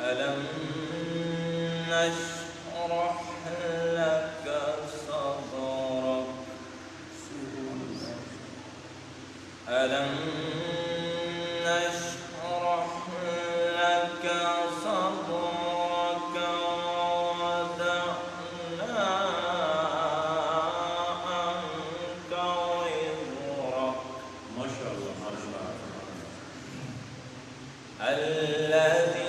ألم نشرح لك صدرك ألم نشرح لك صدرك ووضعنا عنك وزرك ما شاء الله ما شاء الله الذي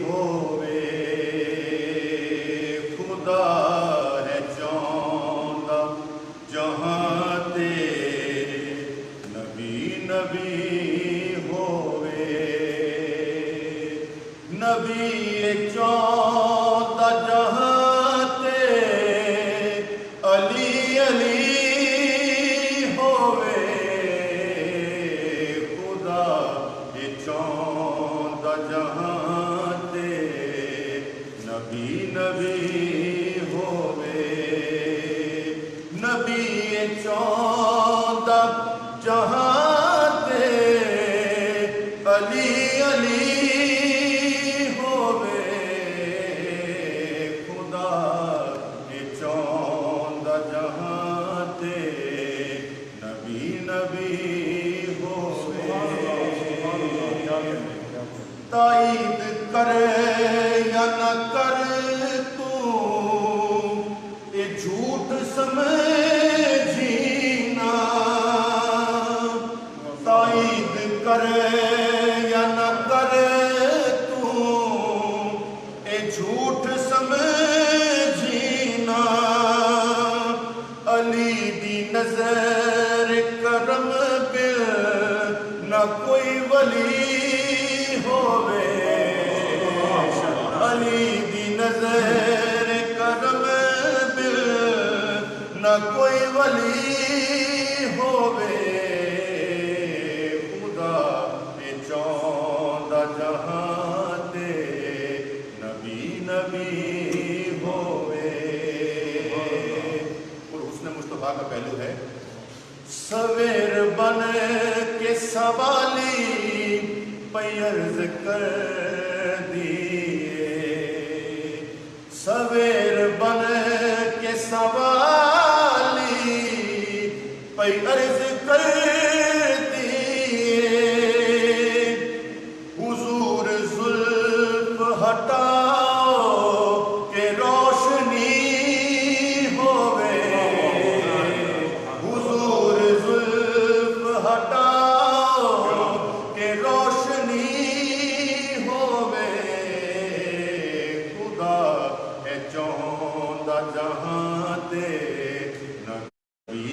ہووے خدا ہے چاہندا جہاں تے نبی نبی ہووے نبی چاہندا جہاں تے علی علی ہووے خدا چاہندا جہاں تے نبی نبی ہووے نبی چاہندا جہاں تے علی علی ہووے خدا چاہندا جہاں تے نبی نبی ہووے تائید کرے یا نہ کر تو یہ جھوٹ سمجھینا تائید کرے یا نہ کر تو یہ جھوٹ سمجھینا علی دی نظر کرم بل نہ کوئی ولی ہووے علی دی نظر کرم بل نہ کوئی ولی ہووے خدا چاہندا جہاں تے نبی نبی ہووے اور حسن مصطفیٰ کا پہلو ہے سویر بن کے سوالی پیرز کر دیے سویر بن کے سوالی پیرز کر دیے حضور زلف ہٹاؤ کہ روشنی ہووے حضور زلف ہٹاؤ کہ روشنی ہووے خدا ہے چاہندا جہاں تے نبی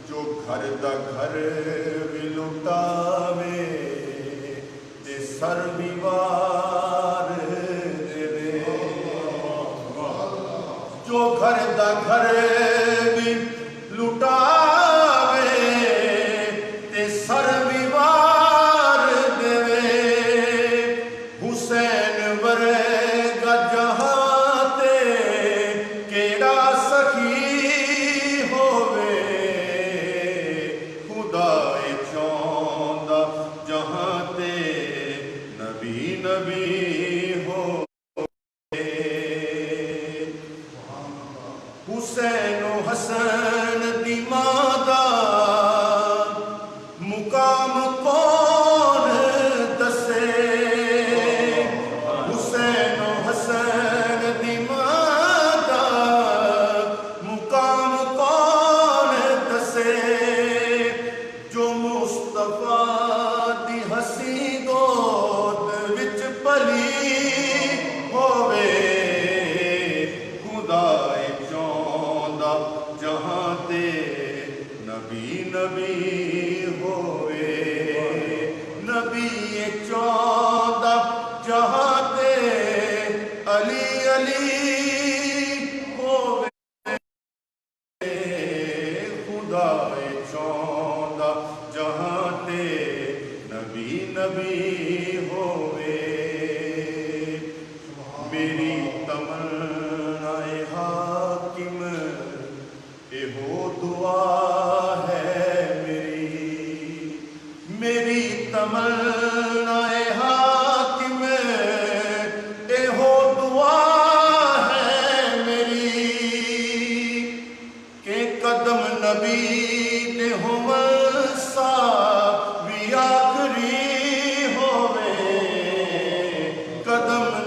جو گھر دا گھر بھی لٹاوے تے سر بھی وار دے جو گھر دا گھر بھی لٹاوے تے سر بھی وار دے حسین ورگا جہاں تے کیڑا سخی ہووے خدا چاہندا جہاں تے نبی نبی ہووے حسین و حسن دی ماں دا مقام کون دسے حسین و حسن دی ماں دا مقام کون دسے جو مصطفیٰ دی ہسی گود وچ پلی ہووے خدا چاہندا جہاں تے نبی نبی ہووے نبی چاہندا جہاں تے علی علی ہووے خدا چاہندا جہاں تے نبی نبی ہووے میری تمنا حاکم ایہو دعا ہے میری تمنا حاکم ایہو دعا ہے میری کہ قدم نبی دے ہون سا بھی آخری ہووے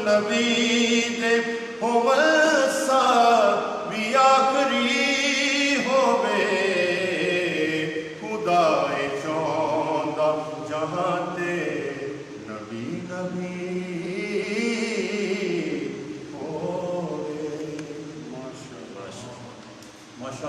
نبی دے ہون سا بھی آخری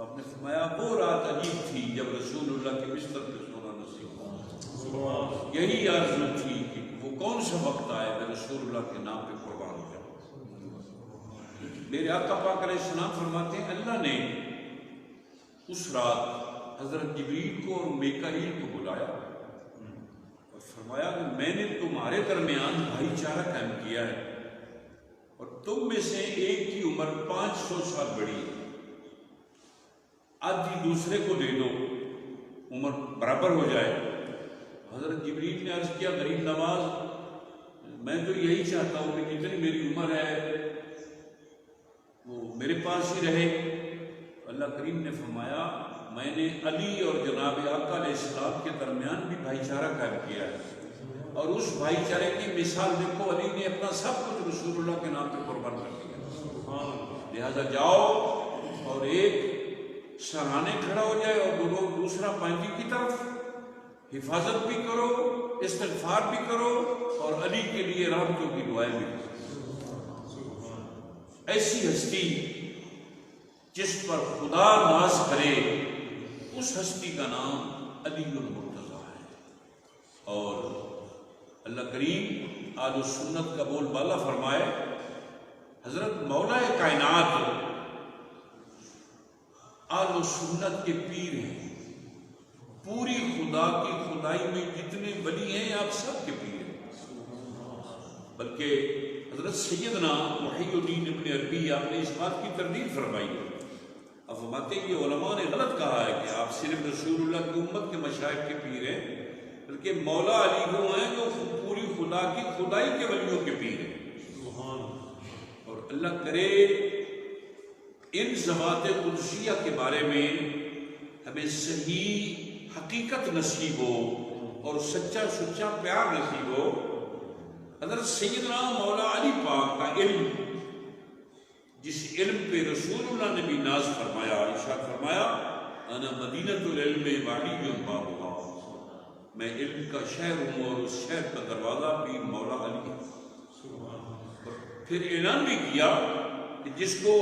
تو آپ نے فرمایا وہ رات عجیب تھی جب رسول اللہ کے بستر پہ سونا نصیب ہوا، یہی آرزو تھی کہ وہ کون سا وقت آئے میں رسول اللہ کے نام پہ قربان ہو جاؤں۔ میرے آقا پاک علیہ السلام فرماتے ہیں اللہ نے اس رات حضرت جبریل کو اور میکائیل کو بلایا اور فرمایا کہ میں نے تمہارے درمیان بھائی چارہ قائم کیا ہے اور تم میں سے ایک کی عمر 500 سال بڑی ہے، آدھی دوسرے کو دے دو، عمر برابر ہو جائے۔ حضرت جبریل نے عرض کیا غریب نواز، میں تو یہی چاہتا ہوں کہ جتنی میری عمر ہے وہ میرے پاس ہی رہے۔ اللہ کریم نے فرمایا میں نے علی اور جناب آقا علیہ السلام کے درمیان بھی بھائی چارہ قائم کیا ہے، اور اس بھائی چارے کی مثال دیکھو، علی نے اپنا سب کچھ رسول اللہ کے نام پہ قربان کر دیا۔ لہذا جاؤ اور ایک سرانے کھڑا ہو جائے اور دوسرا پانجی کی طرف حفاظت بھی کرو، استغفار بھی کرو اور علی کے لیے رحمتوں کی دعائیں بھی کرو۔ ایسی ہستی جس پر خدا ناز کرے اس ہستی کا نام علی المرتضیٰ ہے۔ اور اللہ کریم آل سنت کا بول بالا فرمائے، حضرت مولا کائنات آل سنت کے پیر ہیں، پوری خدا کی خدائی میں جتنے ولی ہیں آپ سب کے پیر ہیں۔ بلکہ حضرت سیدنا محی الدین ابن عربی آپ نے اس بات کی تردید فرمائی ہے، اب فرماتے ہیں کہ علماء نے غلط کہا ہے کہ آپ صرف رسول اللہ کی امت کے مشائخ کے پیر ہیں، بلکہ مولا علی وہ ہیں جو پوری خدا کی خدائی کے ولیوں کے پیر ہیں۔ اور اللہ کرے ان ذوات قدسیہ کے بارے میں ہمیں صحیح حقیقت نصیب ہو اور سچا سچا پیار نصیب ہو۔ حضرت سیدنا مولا علی پاک کا علم، جس علم پہ رسول اللہ نے بھی ناز فرمایا، ارشاد فرمایا انا مدینۃ العلم وعلی بابھا، میں علم کا شہر ہوں اور اس شہر کا دروازہ بھی مولا علی ہے۔ اور پھر اعلان بھی کیا کہ جس کو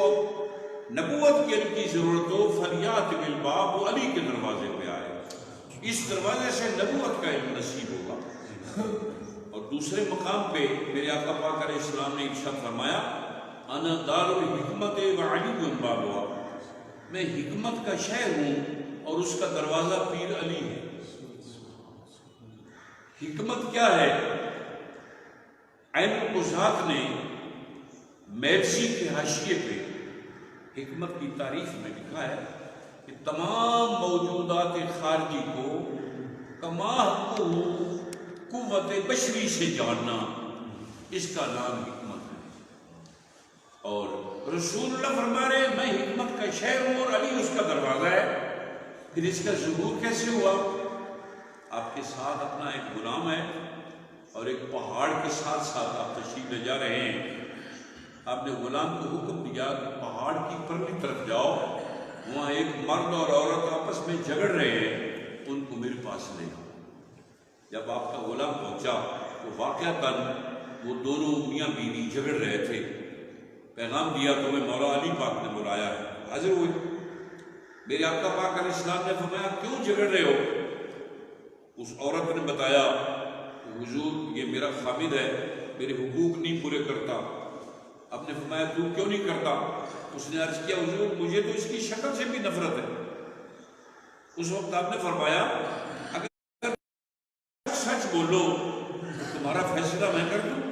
نبوت کے علم کی ضرورت ہو فلیات بالباب، وہ علی کے دروازے پہ آئے، اس دروازے سے نبوت کا علم نصیب ہوگا۔ اور دوسرے مقام پہ میرے آقا پاک علیہ السلام نے ارشاد فرمایا انا دار الحکمت وعلی بابھا، میں حکمت کا شہر ہوں اور اس کا دروازہ پیر علی ہے۔ حکمت کیا ہے؟ عین القضات نے میرسی کے حاشیے پہ حکمت کی تعریف میں لکھا ہے کہ تمام موجودات خارجی کو کما قوت بشری سے جاننا، اس کا نام حکمت ہے۔ اور رسول اللہ فرما رہے میں حکمت کا شہر ہوں اور علی اس کا دروازہ ہے۔ پھر اس کا ظہور کیسے ہوا؟ آپ کے ساتھ اپنا ایک غلام ہے اور ایک پہاڑ کے ساتھ ساتھ آپ تشریف لے جا رہے ہیں، آپ نے غلام کو حکم دیا کہ پہاڑ کی پرلی طرف جاؤ، وہاں ایک مرد اور عورت آپس میں جھگڑ رہے ہیں، ان کو میرے پاس لے آؤ۔ جب آپ کا غلام پہنچا تو واقعتاً وہ دونوں میاں بیوی جھگڑ رہے تھے، پیغام دیا تمہیں مولا علی پاک نے بلایا ہے، حاضر ہوئے۔ میرے آقا پاک علیہ السلام نے فرمایا کیوں جھگڑ رہے ہو؟ اس عورت نے بتایا کہ حضور یہ میرا خامد ہے، میرے حقوق نہیں پورے کرتا۔ آپ نے فرمایا تو کیوں نہیں کرتا؟ اس نے عرض کیا حضور مجھے تو اس کی شکل سے بھی نفرت ہے۔ اس وقت آپ نے فرمایا اگر سچ بولو تمہارا فیصلہ میں کر دوں۔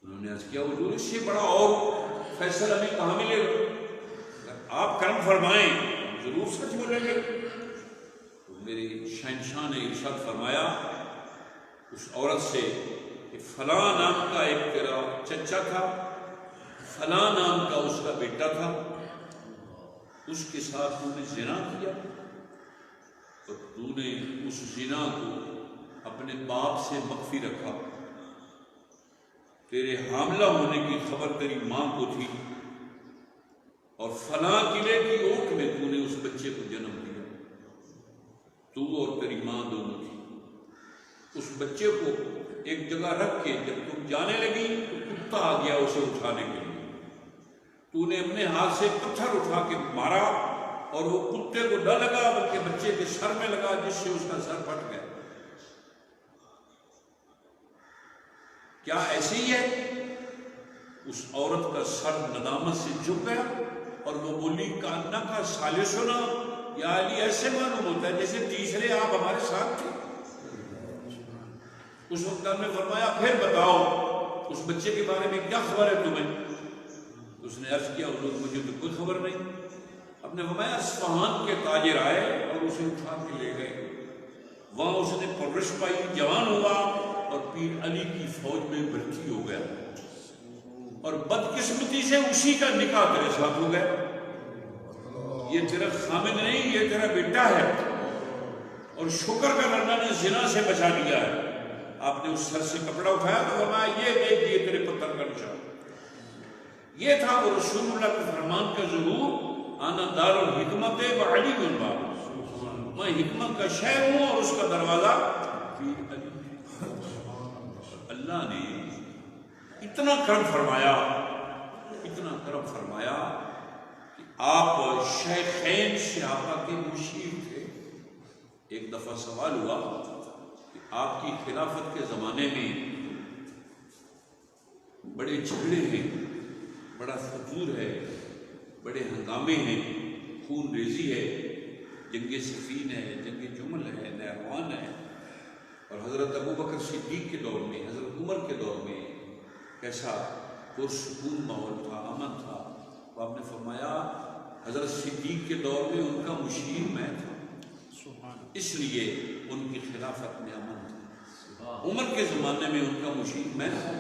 انہوں نے عرض کیا حضور اس سے بڑا اور فیصلہ ہمیں کہاں ملے گا؟ آپ کرم فرمائیں ضرور سچ بولیں گے۔ تو میرے شہنشاہ نے ارشاد فرمایا اس عورت سے کہ فلاں نام کا ایک تیرا چچا تھا، فلاں نام کا اس کا بیٹا تھا، اس کے ساتھ تو نے زنا کیا اور تو نے اس زنا کو اپنے باپ سے مخفی رکھا، تیرے حاملہ ہونے کی خبر تیری ماں کو تھی اور فلاں قلعے کی اوٹ میں تو نے اس بچے کو جنم دیا، تو اور تیری ماں دونوں تھی۔ اس بچے کو ایک جگہ رکھ کے جب تم جانے لگی تو کتا آ گیا اسے اٹھانے کے لیے، تو نے اپنے ہاتھ سے پتھر اٹھا کے مارا اور وہ کتے کو نہ لگا بلکہ بچے کے سر میں لگا جس سے اس کا سر پھٹ گیا. کیا ایسے ہی ہے؟ اس عورت کا سر ندامت سے جھک گیا اور وہ بولی کانا کا ثالثنا یا علی. ایسے معلوم ہوتا ہے جیسے تیسرے آپ ہمارے ساتھ تھے. اس وقت ہم نے فرمایا پھر بتاؤ اس بچے کے بارے میں کیا خبر ہے تمہیں؟ اس نے عرض کیا حضور مجھے تو کوئی خبر نہیں. اب نے فرمایا اصفہان کے تاجر آئے اور اسے اٹھا کے لے گئے. وہاں اس نے پرورش پائی، جوان ہوا اور پیر علی کی فوج میں بھرتی ہو گیا اور بدقسمتی سے اسی کا نکاح تیرے ساتھ ہو گیا. یہ تیرا خامد نہیں، یہ تیرا بیٹا ہے. اور شکر کا اللہ نے زنا سے بچا لیا ہے. آپ نے اس سر سے کپڑا اٹھایا تو فرمایا یہ دیکھ یہ تیرے پتھر کا نشان. یہ تھا وہ رسول اللہ کے فرمان کا ظہور. آنا دار الحکمت و علی بن باب، میں حکمت کا شہر ہوں اور اس کا دروازہ پیر علی. اللہ نے اتنا کرم فرمایا، اتنا کرم فرمایا کہ آپ شیخین صحابہ کے مشیر تھے. ایک دفعہ سوال ہوا کہ آپ کی خلافت کے زمانے میں بڑے جھگڑے ہیں، بڑا فجور ہے، بڑے ہنگامے ہیں، خون ریزی ہے، جنگ صفین ہے، جنگ جمل ہے، نہروان ہے. اور حضرت ابوبکر صدیق کے دور میں، حضرت عمر کے دور میں کیسا پرسکون ماحول تھا، امن تھا. تو آپ نے فرمایا حضرت صدیق کے دور میں ان کا مشیر میں تھا، اس لیے ان کی خلافت میں امن تھا. عمر کے زمانے میں ان کا مشیر میں تھا،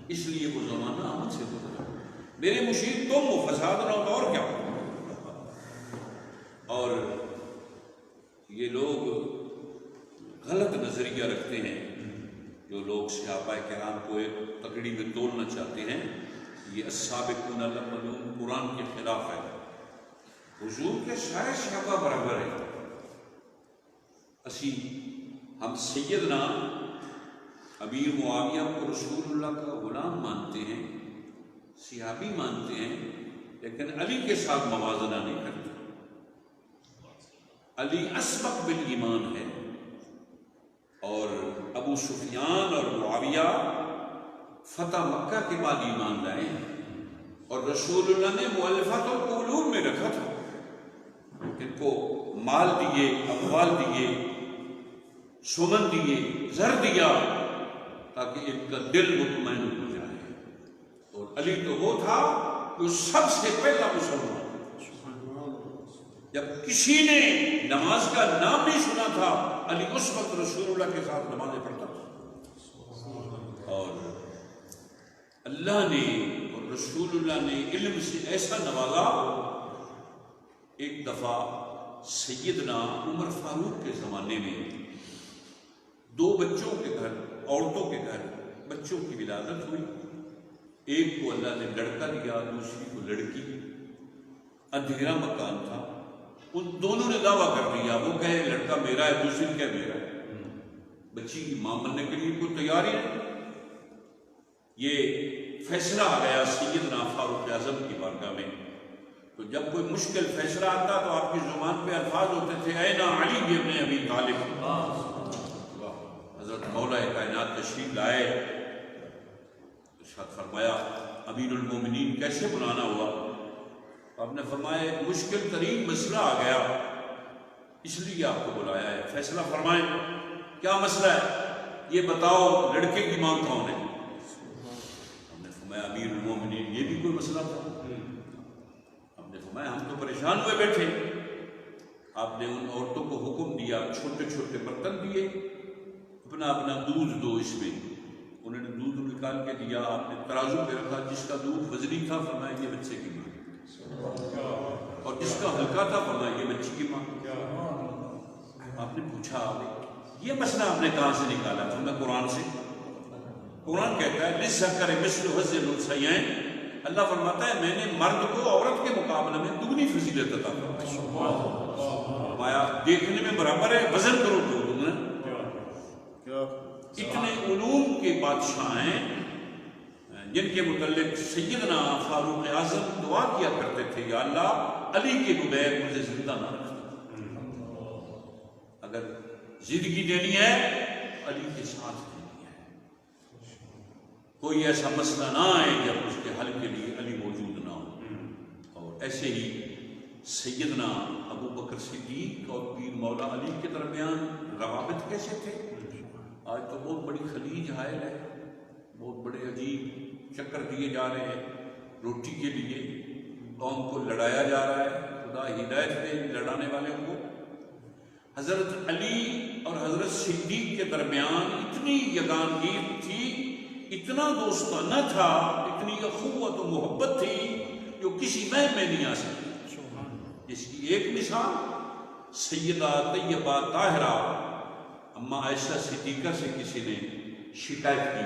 اس لیے وہ زمانہ امن سے گزرا. میرے مشیر تم ہو، فساد نہ ہو اور کیا. اور یہ لوگ غلط نظریہ رکھتے ہیں، جو لوگ صحابہ کرام کو ایک تکڑی میں تولنا چاہتے ہیں. یہ السابقون الاولون قرآن کے خلاف ہے. حضور کے سارے صحابہ برابر ہیں. ہم سیدنا امیر معاویہ کو رسول اللہ کا غلام مانتے ہیں، صحابی مانتے ہیں، لیکن علی کے ساتھ موازنہ نہیں کرتے. علی اسبق بالایمان ہے اور ابو سفیان اور معاویہ فتح مکہ کے بعد ایمان لائے ہیں. اور رسول اللہ نے مؤلفات القلوب میں رکھا تھا، ان کو مال دیے، اموال دیے، سمن دیے، زر دیا تاکہ ان کا دل مطمئن ہو جائے. اور علی تو وہ تھا جو سب سے پہلا مسلمان. جب کسی نے نماز کا نام نہیں سنا تھا، علی اس وقت رسول اللہ کے ساتھ نمازیں پڑھتا تھا. اور اللہ نے اور رسول اللہ نے علم سے ایسا نوازا. ایک دفعہ سیدنا عمر فاروق کے زمانے میں دو بچوں کے گھر، عورتوں کے گھر بچوں کی ولادت ہوئی. ایک کو اللہ نے لڑکا دیا، دوسری کو لڑکی. اندھیرا مکان تھا. ان دونوں نے دعویٰ کر دیا، وہ کہے لڑکا میرا ہے، دوسری کہے میرا ہے. بچی کی ماں بننے کے لیے کوئی تیاری نہیں. یہ فیصلہ آ گیا سیدنا فاروق اعظم کی بارگاہ میں. تو جب کوئی مشکل فیصلہ آتا تو آپ کی زبان پہ الفاظ ہوتے تھے اینا علی ابن ابی طالب. حضرت مولا کائنات تشریف لائے، ارشاد فرمایا امیر المومنین کیسے بلانا ہوا؟ آپ نے فرمایا ایک مشکل ترین مسئلہ آ گیا، اس لیے آپ کو بلایا ہے، فیصلہ فرمائیں. کیا مسئلہ ہے یہ بتاؤ، لڑکے کی ماں کون ہے؟ ہم نے فرمایا امیر المومنین یہ بھی کوئی مسئلہ تھا. ہم نے فرمایا ہم تو پریشان ہوئے بیٹھے. آپ نے ان عورتوں کو حکم دیا، چھوٹے چھوٹے برتن دیے، اپنا اپنا دودھ دو اس میں. انہوں نے دودھ نکال کے دیا، آپ نے ترازو پہ رکھا، جس کا دودھ وزنی تھا فرمایا یہ بچے کی ماں، اور جس کا ہلکا تھا فرمایا یہ بچی کی ماں. آپ نے پوچھا یہ مسئلہ آپ نے کہاں سے نکالا؟ تو میں قرآن سے. قرآن کہتا ہے للذکر مثل حظ الانثیین. اللہ فرماتا ہے میں نے مرد کو عورت کے مقابلے میں دگنی فضیلت عطا فرمایا. دیکھنے میں برابر ہے، وزن کرو تو تم نے. اتنے علوم کے بادشاہ ہیں جن کے متعلق سیدنا فاروق اعظم دعا کیا کرتے تھے، یا اللہ علی کے بغیر مجھے زندہ نہ رکھنا، اگر زندگی دینی ہے علی کے ساتھ دینی ہے، کوئی ایسا مسئلہ نہ آئے جب اس کے حل کے لیے علی موجود نہ ہو۔ اور ایسے ہی سیدنا ابو بکر صدیق اور پیر مولا علی کے درمیان روابط کیسے تھے؟ آج تو بہت بڑی خلیج حائل ہے، بہت بڑے عجیب چکر دیے جا رہے ہیں روٹی کے لیے، قوم کو لڑایا جا رہا ہے، خدا ہدایت دے لڑانے والے کو۔ حضرت علی اور حضرت صدیق کے درمیان اتنی یگانگیت تھی، اتنا دوستانہ تھا، اتنی اخوت و محبت تھی جو کسی محل میں نہیں آ سکتی۔ اس کی ایک مثال سیدہ طیبہ طاہرہ اما عائشہ صدیقہ سے کسی نے شکایت کی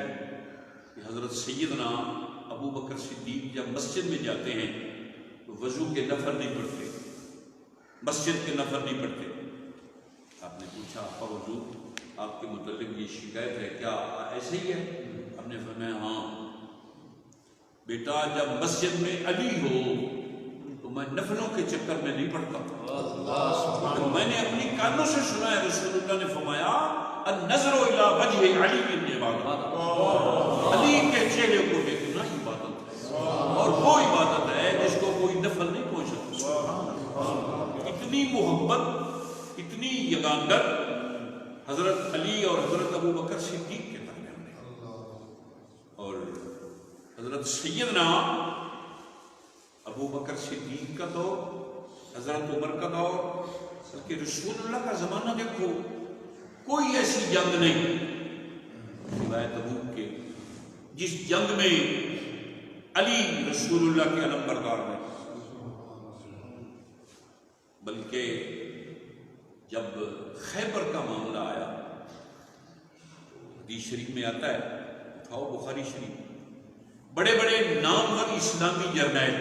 کہ حضرت سیدنا ابو بکر صدیق جب مسجد میں جاتے ہیں تو وضو کے نفل نہیں پڑھتے، مسجد کے نفل نہیں پڑھتے۔ آپ نے پوچھا آپ حضور آپ کے متعلق یہ شکایت ہے، کیا ایسے ہی ہے؟ ہم نے فرمایا ہاں بیٹا، جب مسجد میں علی ہو تو میں نفلوں کے چکر میں نہیں پڑتا۔ میں نے اپنی کانوں سے سنا ہے رسول اللہ نے فرمایا النظر الی وجہ علی عبادت، علی کے چہرے کو دیکھنا عبادت ہے، اور وہ عبادت ہے جس کو کوئی نفل نہیں پہنچ سکتا۔ اتنی محبت، اتنی یگانگت حضرت علی اور حضرت ابو بکر صدیق کے درمیان ہے۔ اور حضرت سیدنا ابو بکر صدیق کا دور، حضرت عمر کا دور، بلکہ رسول اللہ کا زمانہ دیکھو، کوئی ایسی جنگ نہیں سوائے تبوک کے جس جنگ میں علی رسول اللہ کے علم بردار ہیں، بلکہ جب خیبر کا معاملہ آیا، حدیث شریف میں آتا ہے، اٹھاؤ بخاری شریف، بڑے بڑے نامور اسلامی جرنیل،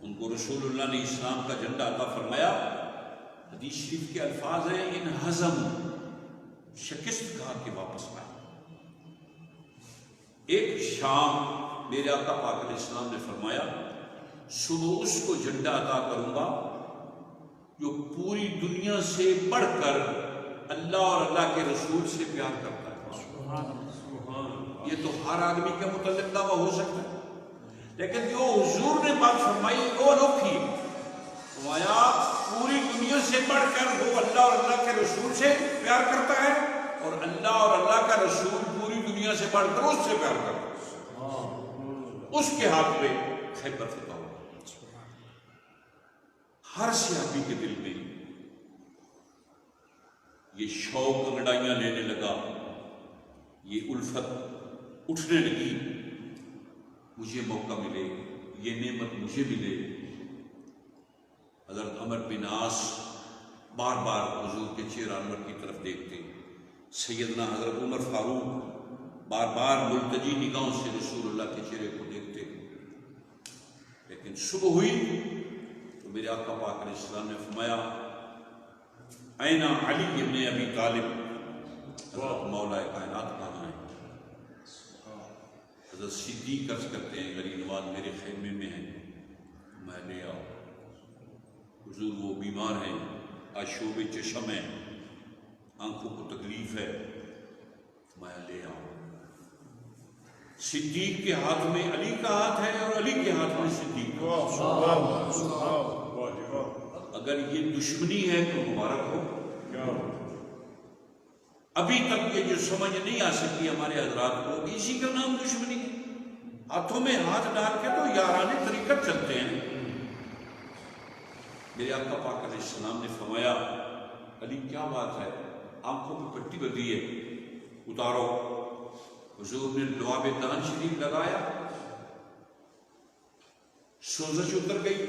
ان کو رسول اللہ نے اسلام کا جھنڈا عطا فرمایا۔ حدیث شریف کے الفاظ ہیں ان ہزم، شکست کھا کے واپس آئے۔ ایک شام میرے آقا پاک علیہ السلام نے فرمایا صبح اس کو جھنڈا عطا کروں گا جو پوری دنیا سے بڑھ کر اللہ اور اللہ کے رسول سے پیار کرتا ہے۔ یہ تو ہر آدمی کے متعلق دعویٰ ہو سکتا ہے، لیکن جو حضور نے بات فرمائی وہ انوکھی، فرمایا پوری دنیا سے بڑھ کر وہ اللہ اور اللہ کے رسول سے پیار کرتا ہے، اور اللہ اور اللہ کا رسول پوری دنیا سے بڑھ کر اس سے پیار کرتا ہے۔ اس کے ہاتھ میں خیبر فتح ہوا۔ ہر صحابی کے دل میں یہ شوق انگڑائیاں لینے لگا، یہ الفت اٹھنے لگی، مجھے موقع ملے، یہ نعمت مجھے ملے۔ حضرت عمر بن عاص بار بار حضور کے چہرہ انور کی طرف دیکھتے، سیدنا حضرت عمر فاروق بار بار ملتجی نگاہوں سے رسول اللہ کے چہرے کو دیکھتے۔ لیکن صبح ہوئی تو میرے آقا پاک علیہ السلام نے فرمایا اینا علی ابن ابی طالب، حضرت مولا کائنات کہاں ہیں؟ حضرت صدیق عرض کرتے ہیں غریب نواز میرے خیمے میں ہیں، میں لے آؤ۔ حضور وہ بیمار ہیں، آشوب چشم ہیں، آنکھوں کو تکلیف ہے، میں لے آؤ۔ صدیق کے ہاتھ میں علی کا ہاتھ ہے اور علی کے ہاتھ میں صدیق کا۔ اگر یہ دشمنی ہے تو مبارک ہو۔ ابھی تک یہ جو سمجھ نہیں آ سکتی ہمارے حضرات کو کہ اسی کا نام دشمنی ہے، ہاتھوں میں ہاتھ ڈال کے تو یارانے طریقت چلتے ہیں۔ میرے آقا پاک علیہ السلام نے فرمایا علی کیا بات ہے، آنکھوں پہ پٹی بدھی ہے، اتارو۔ حضور نے لعاب دہن شریف لگایا، سوزش اتر گئی،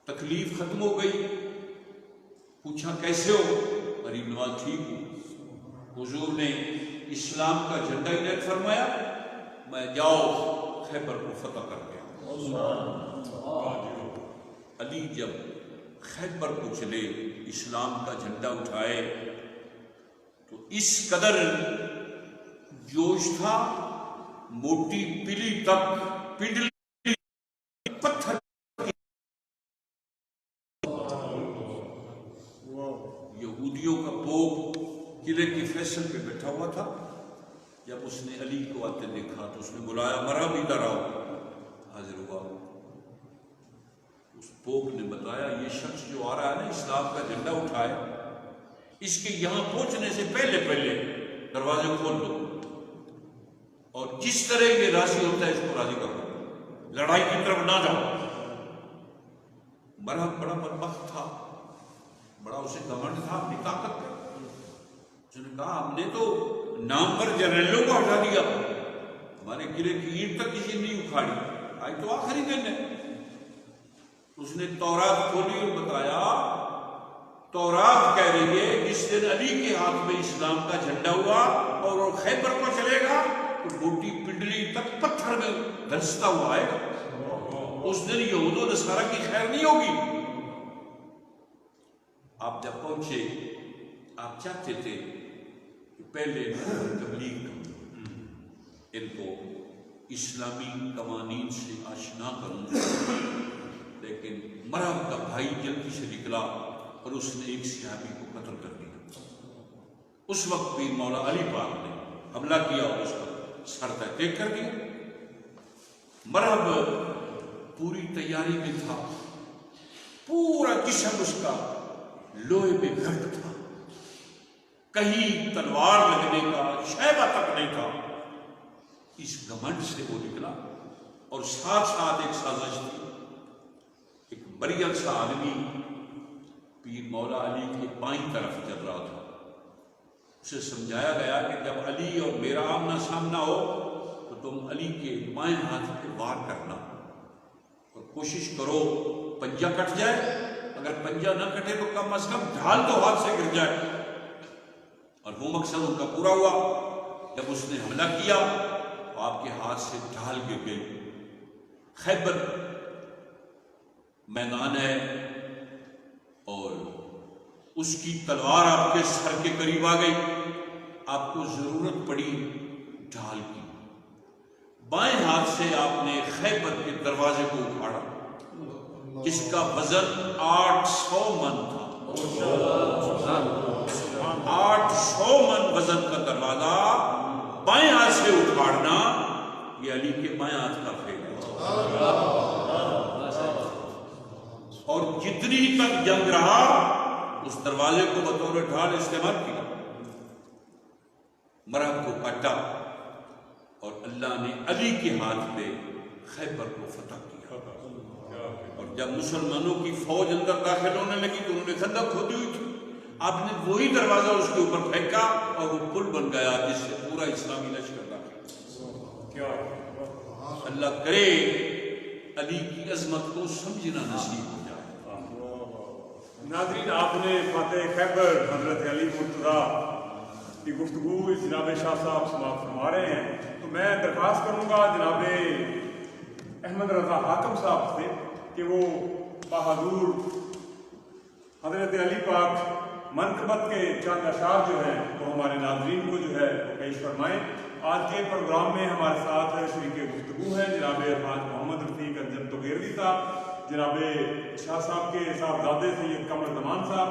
تکلیف ختم ہو گئی۔ پوچھا کیسے ہو؟ غریب نواز ٹھیک ہوں۔ حضور نے اسلام کا جھنڈا عنایت فرمایا، میں جاؤ خیبر کو فتح کر گیا۔ علی جب خیبر کو چلے، اسلام کا جھنڈا اٹھائے، تو اس قدر جوش تھا، موٹی پلی تک پنڈلی پتھر یہودیوں کا پوپ قلعے کی فیصل پہ بیٹھا ہوا تھا. جب اس نے علی کو آتے دیکھا تو اس نے بلایا، مرحبا ادھر آؤ. حاضر ہوا. اس پوپ نے بتایا یہ شخص جو آ رہا ہے نا اسلام کا جھنڈا اٹھائے، اس کے یہاں پہنچنے سے پہلے دروازے کھول دو اور جس طرح یہ راضی ہوتا ہے اس کو راضی کرو، لڑائی کی طرف نہ جاؤ. مرحب بڑا بدبخت تھا، بڑا اسے گھمنڈ تھا اپنی طاقت پہ. اس نے کہا ہم نے تو نام پر جنرلوں کو ہٹا دیا، ہمارے قلعے کی اینٹ تک کسی نے نہیں اکھاڑی، آج تو آخری دن ہے. اس نے تورات کھولی اور بتایا تورات کہہ رہی ہے جس دن علی کے ہاتھ میں اسلام کا جھنڈا ہوا اور وہ خیبر کو چلے گا تو موٹی پنڈلی تک پتھر میں دھنستا ہوا آئے گا. اس دن یہود و نصارہ کی خیر نہیں ہوگی. آپ جب پہنچے آپ چاہتے تھے کہ پہلے تبلیغ کروں، ان کو اسلامی قوانین سے آشنا کروں، لیکن مرحب کا بھائی جلدی سے نکلا اور اس نے ایک صحابی کو قتل کر دیا. اس وقت بھی مولا علی پاک نے حملہ کیا اور اس کا سر تہہ کر دیا. مرحب پوری تیاری میں تھا، پورا جسم اس کا لوہے میں گرد تھا، کہیں تلوار لگنے کا شیبہ تک نہیں تھا. اس گھمنڈ سے وہ نکلا اور ساتھ ساتھ ایک سازش تھی. ایک بریل سا آدمی پیر مولا علی کے بائیں طرف چل رہا تھا. اسے سمجھایا گیا کہ جب علی اور میرا آمنا سامنا ہو تو تم علی کے بائیں ہاتھ پہ وار کرنا اور کوشش کرو پنجہ کٹ جائے، اگر پنجہ نہ کٹے تو کم از کم ڈھال تو ہاتھ سے گر جائے. اور وہ مقصد ان کا پورا ہوا. جب اس نے حملہ کیا تو آپ کے ہاتھ سے ڈھال گر گئی. خیبر میدان ہے اور اس کی تلوار آپ کے سر کے قریب آ گئی. آپ کو ضرورت پڑی ڈھال کی. بائیں ہاتھ سے آپ نے خیبر کے دروازے کو اکھاڑا جس کا وزن 800 من تھا. 800 من وزن کا دروازہ بائیں ہاتھ سے اکھاڑنا یہ علی کے بائیں ہاتھ کا فعل ہے. اور جتنی تک جنگ رہا اس دروازے کو بطور ڈھال استعمال کیا. مرحب کو کاٹا اور اللہ نے علی کے ہاتھ پہ خیبر کو فتح کیا. اور جب مسلمانوں کی فوج اندر داخل ہونے لگی تو انہوں نے خندق کھودی ہوئی تھی. آپ نے وہی دروازہ اس کے اوپر پھینکا اور وہ پل بن گیا جس سے پورا اسلامی لشکر داخل. اللہ کرے علی کی عظمت کو سمجھنا نصیب ہو جائے. ناظرین، آپ نے فاتح خیبر حضرت علی مرتضیٰ کی گفتگو جناب شاہ صاحب سماعت فرما رہے ہیں. تو میں درخواست کروں گا جناب احمد رضا حاکم صاحب سے کہ وہ بہادور حضرت علی پاک منقبت کے چند اشعار جو ہیں وہ ہمارے ناظرین کو جو ہے وہ پیش فرمائیں. آج کے پروگرام میں ہمارے ساتھ شریک گفتگو ہیں جناب حاج محمد رفیق انجم توگیروی صاحب، جناب شاہ صاحب کے صاحبزادے سید قمر زمان صاحب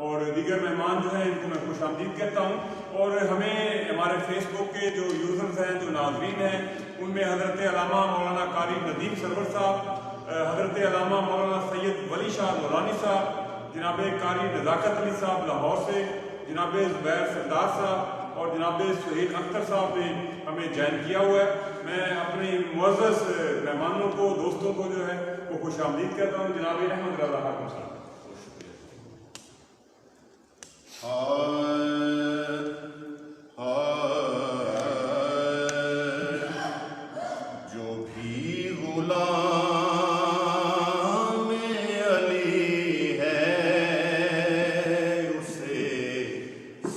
اور دیگر مہمان جو ہیں ان کو میں خوش آمدید کہتا ہوں. اور ہمیں ہمارے فیس بک کے جو یوزرز ہیں، جو ناظرین ہیں، ان میں حضرت علامہ مولانا قاری ندیم سرور صاحب، حضرت علامہ مولانا سید ولی شاہ نورانی صاحب، جناب قاری نزاکت علی صاحب لاہور سے، جناب زبیر سردار صاحب اور جناب سہیل اختر صاحب نے ہمیں جوائن کیا ہوا ہے. میں اپنے معزز مہمانوں کو، دوستوں کو جو ہے وہ خوش آمدید کہتا ہوں. جناب احمد رضا حاکم صاحب. جو بھی غلام علی ہے اسے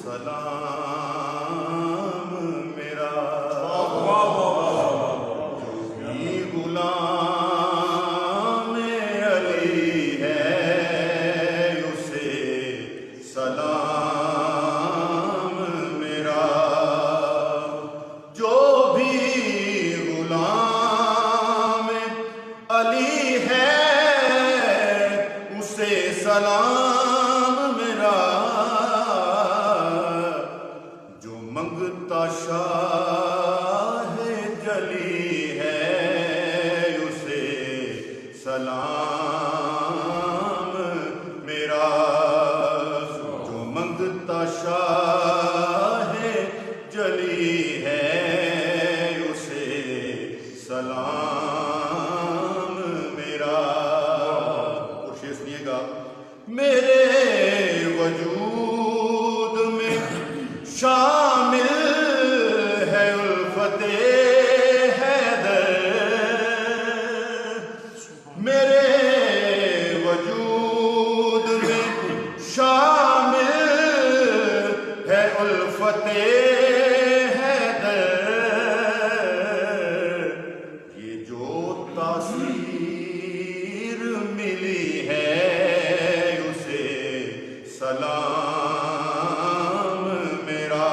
سلام میرا. جو بھی غلام علی ہے اسے سلام میرا، جو منگتا شاہ جلی ہے اسے سلام میرا، جو منگتا شاہ جلی ہے اسے سلام میرا۔ اور شیئر سنیے گا، میرے وجود میں شامل ہے الفت حیدر، میرے وجود میں شامل ہے الفت حیدر، یہ جو تاثیر ملی ہے اسے سلام میرا،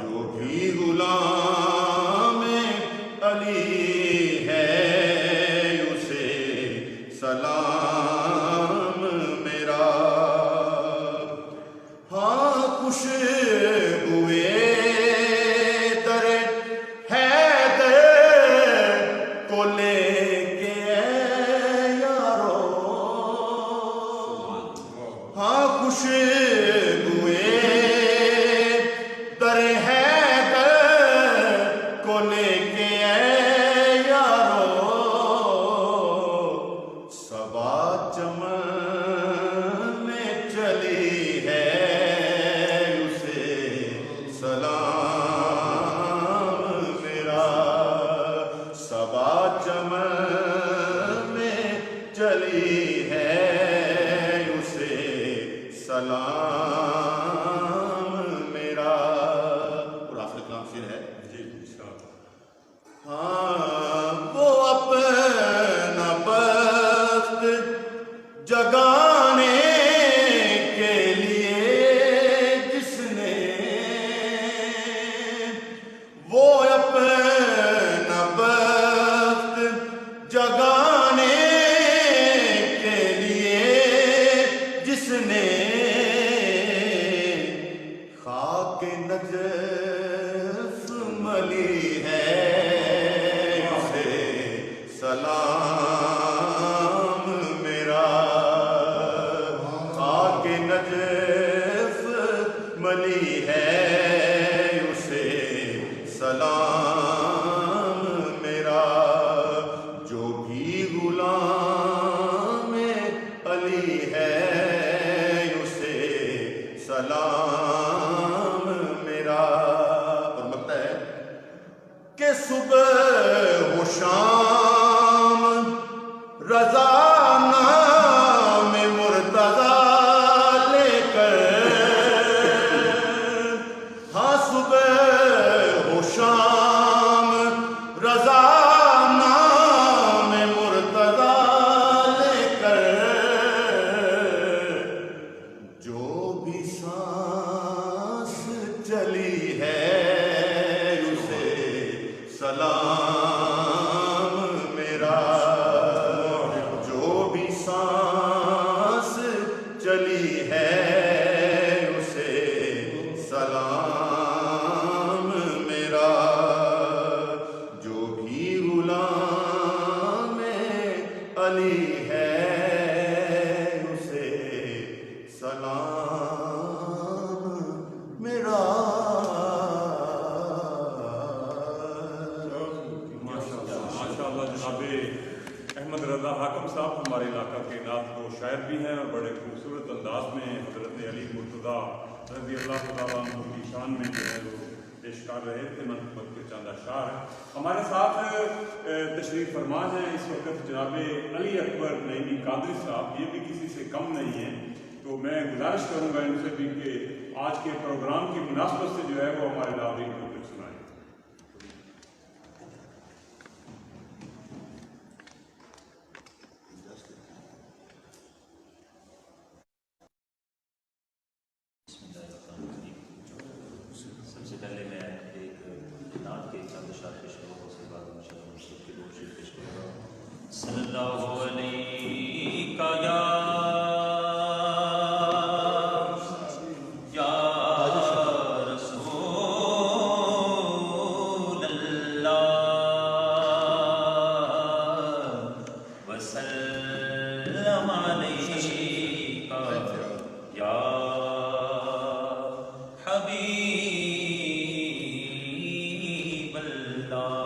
جو بھی غلام علی ہے اسے سلام میرا۔ ہاں خوشبوئے در حیدر کو لے کے یارو، ہاں خوشبوئے در حیدر کو لے کے یارو، صبا چمن میں چلی ہے اسے سلام میرا، صبا چمن میں چلی ہے اسے سلام میرا۔ اور آخر کلام شعر ہے، ہاں وہ اپنا بخت جگانے کے لیے جس نے، وہ اپنا بخت جگانے کے لیے جس نے خاک نجف ملی ہے اسے سلام میرا، خاک نجف ملی ہے اسے سلام میرا، جو بھی غلام علی ہے اسے سلام میرا۔ اور لگتا ہے کہ صبح و شام رضا نام مرتضی لے کر، ہاں صبح و شام رضا نام مرتضی لے کر، جو بھی سانس چلی ہے اسے سلام میرا، جو بھی سانس چلی ہے اسے سلام میرا، جو بھی غلام علی ہے اسے سلام میرا۔ ماشاءاللہ جناب احمد رضا حاکم صاحب ہمارے علاقہ کے نعت کو شاعر بھی ہیں اور بڑے خوبصورت انداز میں حضرت علی مرتضیٰ رضی اللہ تعالیٰ عنہ کی شان میں جو ہے وہ پیش کر رہے تھے منقبت کے چند اشعار۔ ہمارے ساتھ تشریف فرما ہیں اس وقت جناب علی اکبر نعیمی قادری صاحب، یہ بھی کسی سے کم نہیں ہیں، تو میں گزارش کروں گا ان سے بھی کہ آج کے پروگرام کی مناسبت سے جو ہے وہ ہمارے ناظرین کو کچھ سنائیں۔ صلی اللہ علیہ علیکا یا حبیب اللہ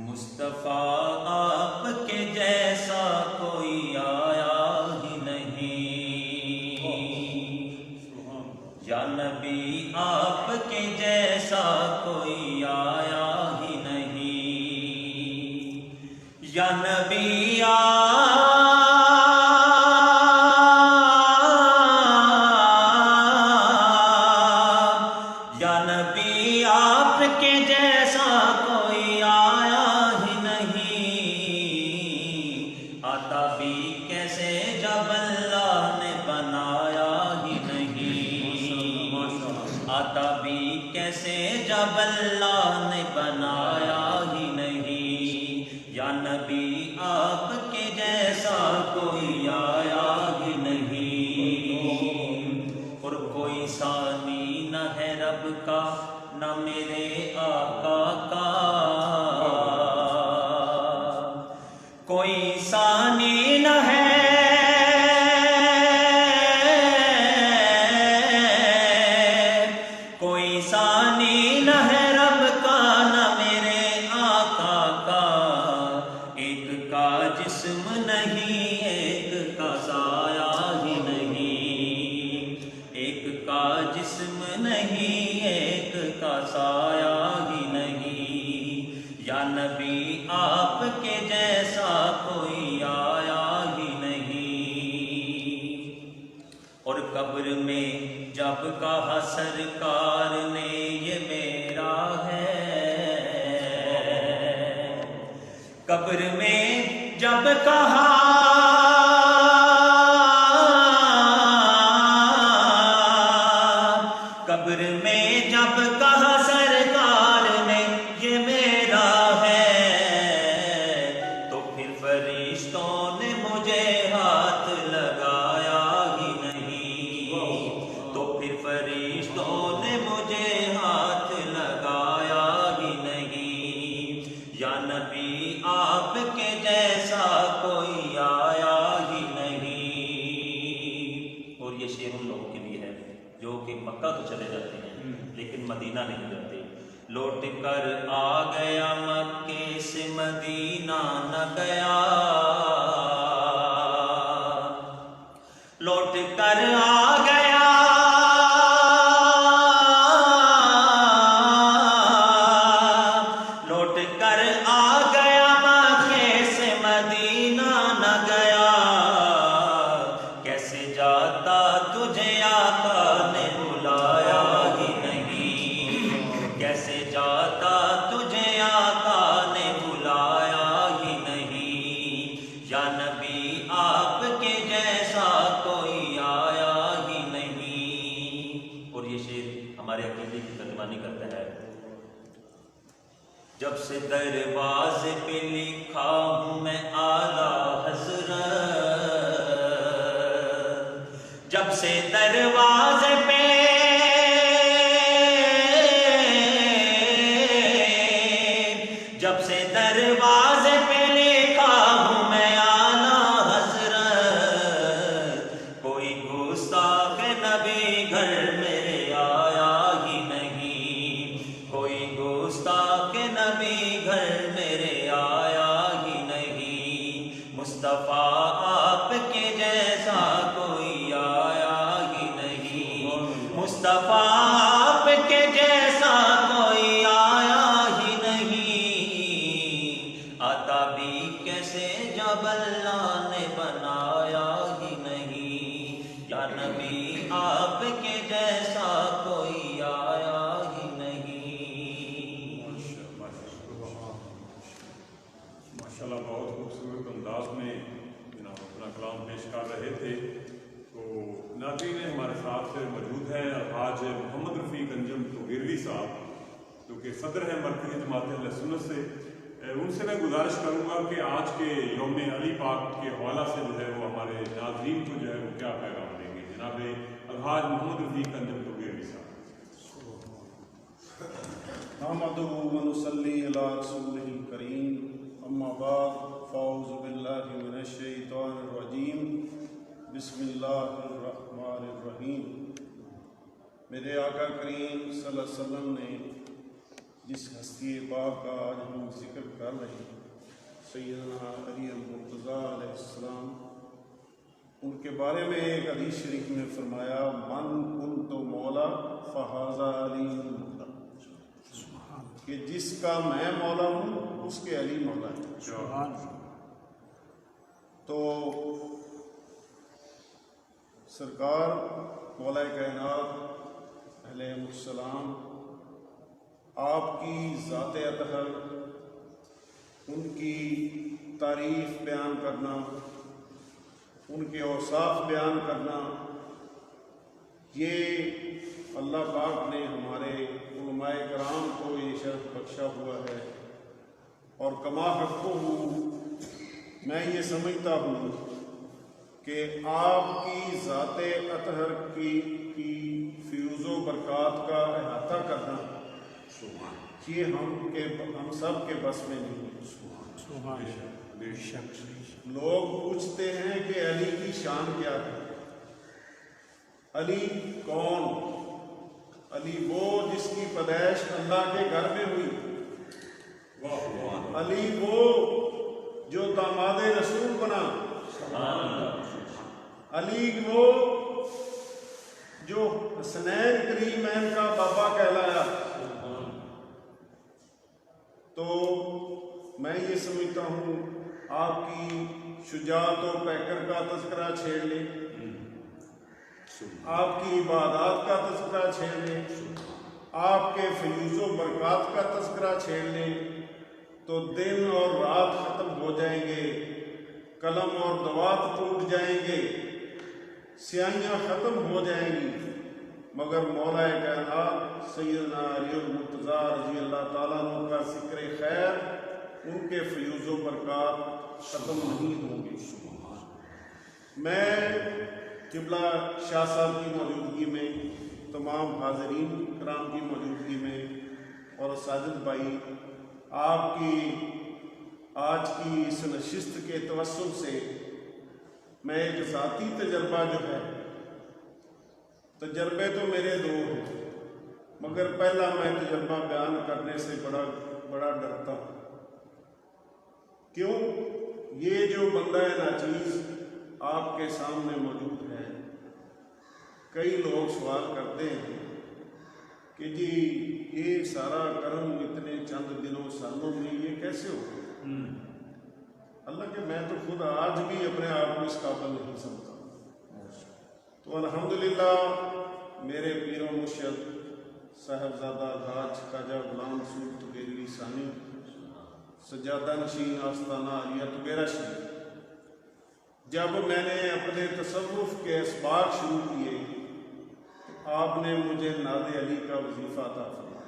مصطفیٰ آپ کے جیسا کوئی آیا ہی نہیں، یا نبی آپ کے جیسا کوئی آیا ہی نہیں، یا نبی یا نبی آپ کے جیسا کوئی آیا ہی نہیں، آتا بھی کیسے جب اللہ نے بنایا ہی نہیں، آتا بھی کیسے جب اللہ نے بنایا ہی نہیں، یا نبی آپ کے جیسا کوئی آیا ہی نہیں، اور کوئی ثانی نہ ہے رب کا نہ میرے آقا کا، کوئی ثانی نہ ہے کوئی ثانی نہ ہے رب کا نہ میرے آقا کا، ایک کا جسم نہیں ایک کا سایہ ہی نہیں، ایک کا جسم نہیں ایک کا سایہ ہی نہیں، یا نبی آپ کے جیسا کوئی آیا ہی نہیں، اور قبر میں جب کہا سرکار نے یہ میرا ہے، قبر میں جب کہا قبر میں جب کہا سرکار نے یہ میرا ہے، تو پھر فرشتوں نے مجھے ہاتھ لگایا ہی نہیں، تو پھر فرشتوں نے مجھے ہاتھ لگایا ہی نہیں، یا نبی آپ کے جیسا کوئی آیا ہی نہیں۔ اور یہ شعر ان لوگوں کے لیے ہے جو کہ مکہ تو چلے جاتے ہیں لیکن مدینہ نہیں جاتے، لوٹ کر آ گیا مکے سے مدینہ نہ گیا، لوٹ کر آ گیا لوٹ کر آ گیا مکے سے مدینہ نہ گیا، کیسے جاتا تجھے آقا نے بلایا ہی نہیں، کیسے جاتا تجھے آقا نے بلایا ہی نہیں، یا نبی آپ کے جیسا کوئی آیا ہی نہیں۔ اور یہ شعر ہمارے عقیدے کی ترجمانی کرتا ہے، جب سے دروازے پہ لکھا ہوں میں اعلیٰ حضرت، جب سے دروازے پہ جب سے دروازے پہ لکھا ہوں میں اعلیٰ حضرت، کوئی گستاخ نبی گھر میرے آیا ہی نہیں، کوئی گستاخ نبی گھر میرے آیا ہی نہیں، مصطفیٰ آپ کے جیسا کوئی آیا ہی نہیں، مصطفیٰ آپ کے جیسا کوئی آیا ہی نہیں، آتا بھی کیسے جب اللہ نے بنایا ہی نہیں، یا نبی آپ کے جیسا کوئی آیا ہی نہیں۔ ماشاءاللہ بہت خوبصورت انداز میں جناب اپنا کلام پیش کر رہے تھے۔ تو ناظرین ہمارے ساتھ موجود ہیں الحاج محمد رفیق انجم توگیروی صاحب جو کہ صدر ہیں مرکزی جماعت اہل سنت سے، ان سے میں گزارش کروں گا کہ آج کے یوم علی پاک کے حوالہ سے جو ہے وہ ہمارے ناظرین کو جو ہے وہ کیا پیغام دیں گے۔ جناب الحاج محمد رفیق انجم توگیروی صاحب۔ نحمدہ و نصلی علی رسولہ الکریم الرحیم۔ میرے آقا کریم صلی اللہ علیہ وسلم نے جس ہستی پاک کا آج ہم ذکر کر رہے ہیں، سیدنا علی المرتضیٰ علیہ السلام، ان کے بارے میں ایک حدیث شریف میں فرمایا، من کنت مولا فہذا علی المولا، کہ جس کا میں مولا ہوں اس کے علی مولا ہے۔ تو سرکار مولا کائنات علیہ السلام، آپ کی ذات اطہر، ان کی تعریف بیان کرنا، ان کے اوصاف بیان کرنا، یہ اللہ پاک نے ہمارے علماء کرام کو یہ شرف بخشا ہوا ہے۔ اور کما حقہ، میں یہ سمجھتا ہوں کہ آپ کی ذات اطہر کی فیوز و برکات کا احاطہ کرنا یہ ہم سب کے بس میں نہیں ہے۔ لوگ پوچھتے ہیں کہ علی کی شان کیا ہے؟ علی کون؟ علی وہ جس کی پیدائش اللہ کے گھر میں ہوئی، علی وہ جو داماد رسول بنا، علی وہ جو حسنین کریمین کا بابا کہلایا۔ تو میں یہ سمجھتا ہوں آپ کی شجاعت و پیکر کا تذکرہ چھیڑ لیں، آپ کی عبادات کا تذکرہ چھیڑ لیں، آپ کے فیوز و برکات کا تذکرہ چھیڑ لیں تو دن اور رات ختم ہو جائیں گے، قلم اور دوات ٹوٹ جائیں گے، سیاہیاں ختم ہو جائیں گی، مگر مولا کائنات سیدنا علی المرتضیٰ رضی اللہ تعالیٰ عنہ کا ذکر خیر، ان کے فیوز و برکات ختم نہیں ہوں گے۔ میں قبلہ شاہ صاحب کی موجودگی میں، تمام حاضرین کرام کی موجودگی میں، اور ساجد بھائی آپ کی آج کی اس نشست کے توسل سے میں ایک ذاتی تجربہ جو ہے، تجربے تو میرے دو ہیں، مگر پہلا میں تجربہ بیان کرنے سے بڑا ڈرتا ہوں۔ کیوں؟ یہ جو بندہ ناچیز آپ کے سامنے موجود ہے، کئی لوگ سوال کرتے ہیں کہ جی یہ سارا کرم اتنے چند دنوں سالوں میں یہ کیسے ہو؟ اللہ کہ میں تو خود آج بھی اپنے آپ کو اس قابل نہیں سمجھتا۔ تو الحمدللہ میرے پیر و مرشد صاحبزادہ حاج خواجہ غلام رسول تبیرلی ثانی، سجادہ نشین آستانہ علیہ تبیرہ شریف، جب میں نے اپنے تصوف کے اسباق شروع کیے تو آپ نے مجھے ناد علی کا وظیفہ عطا فرمایا۔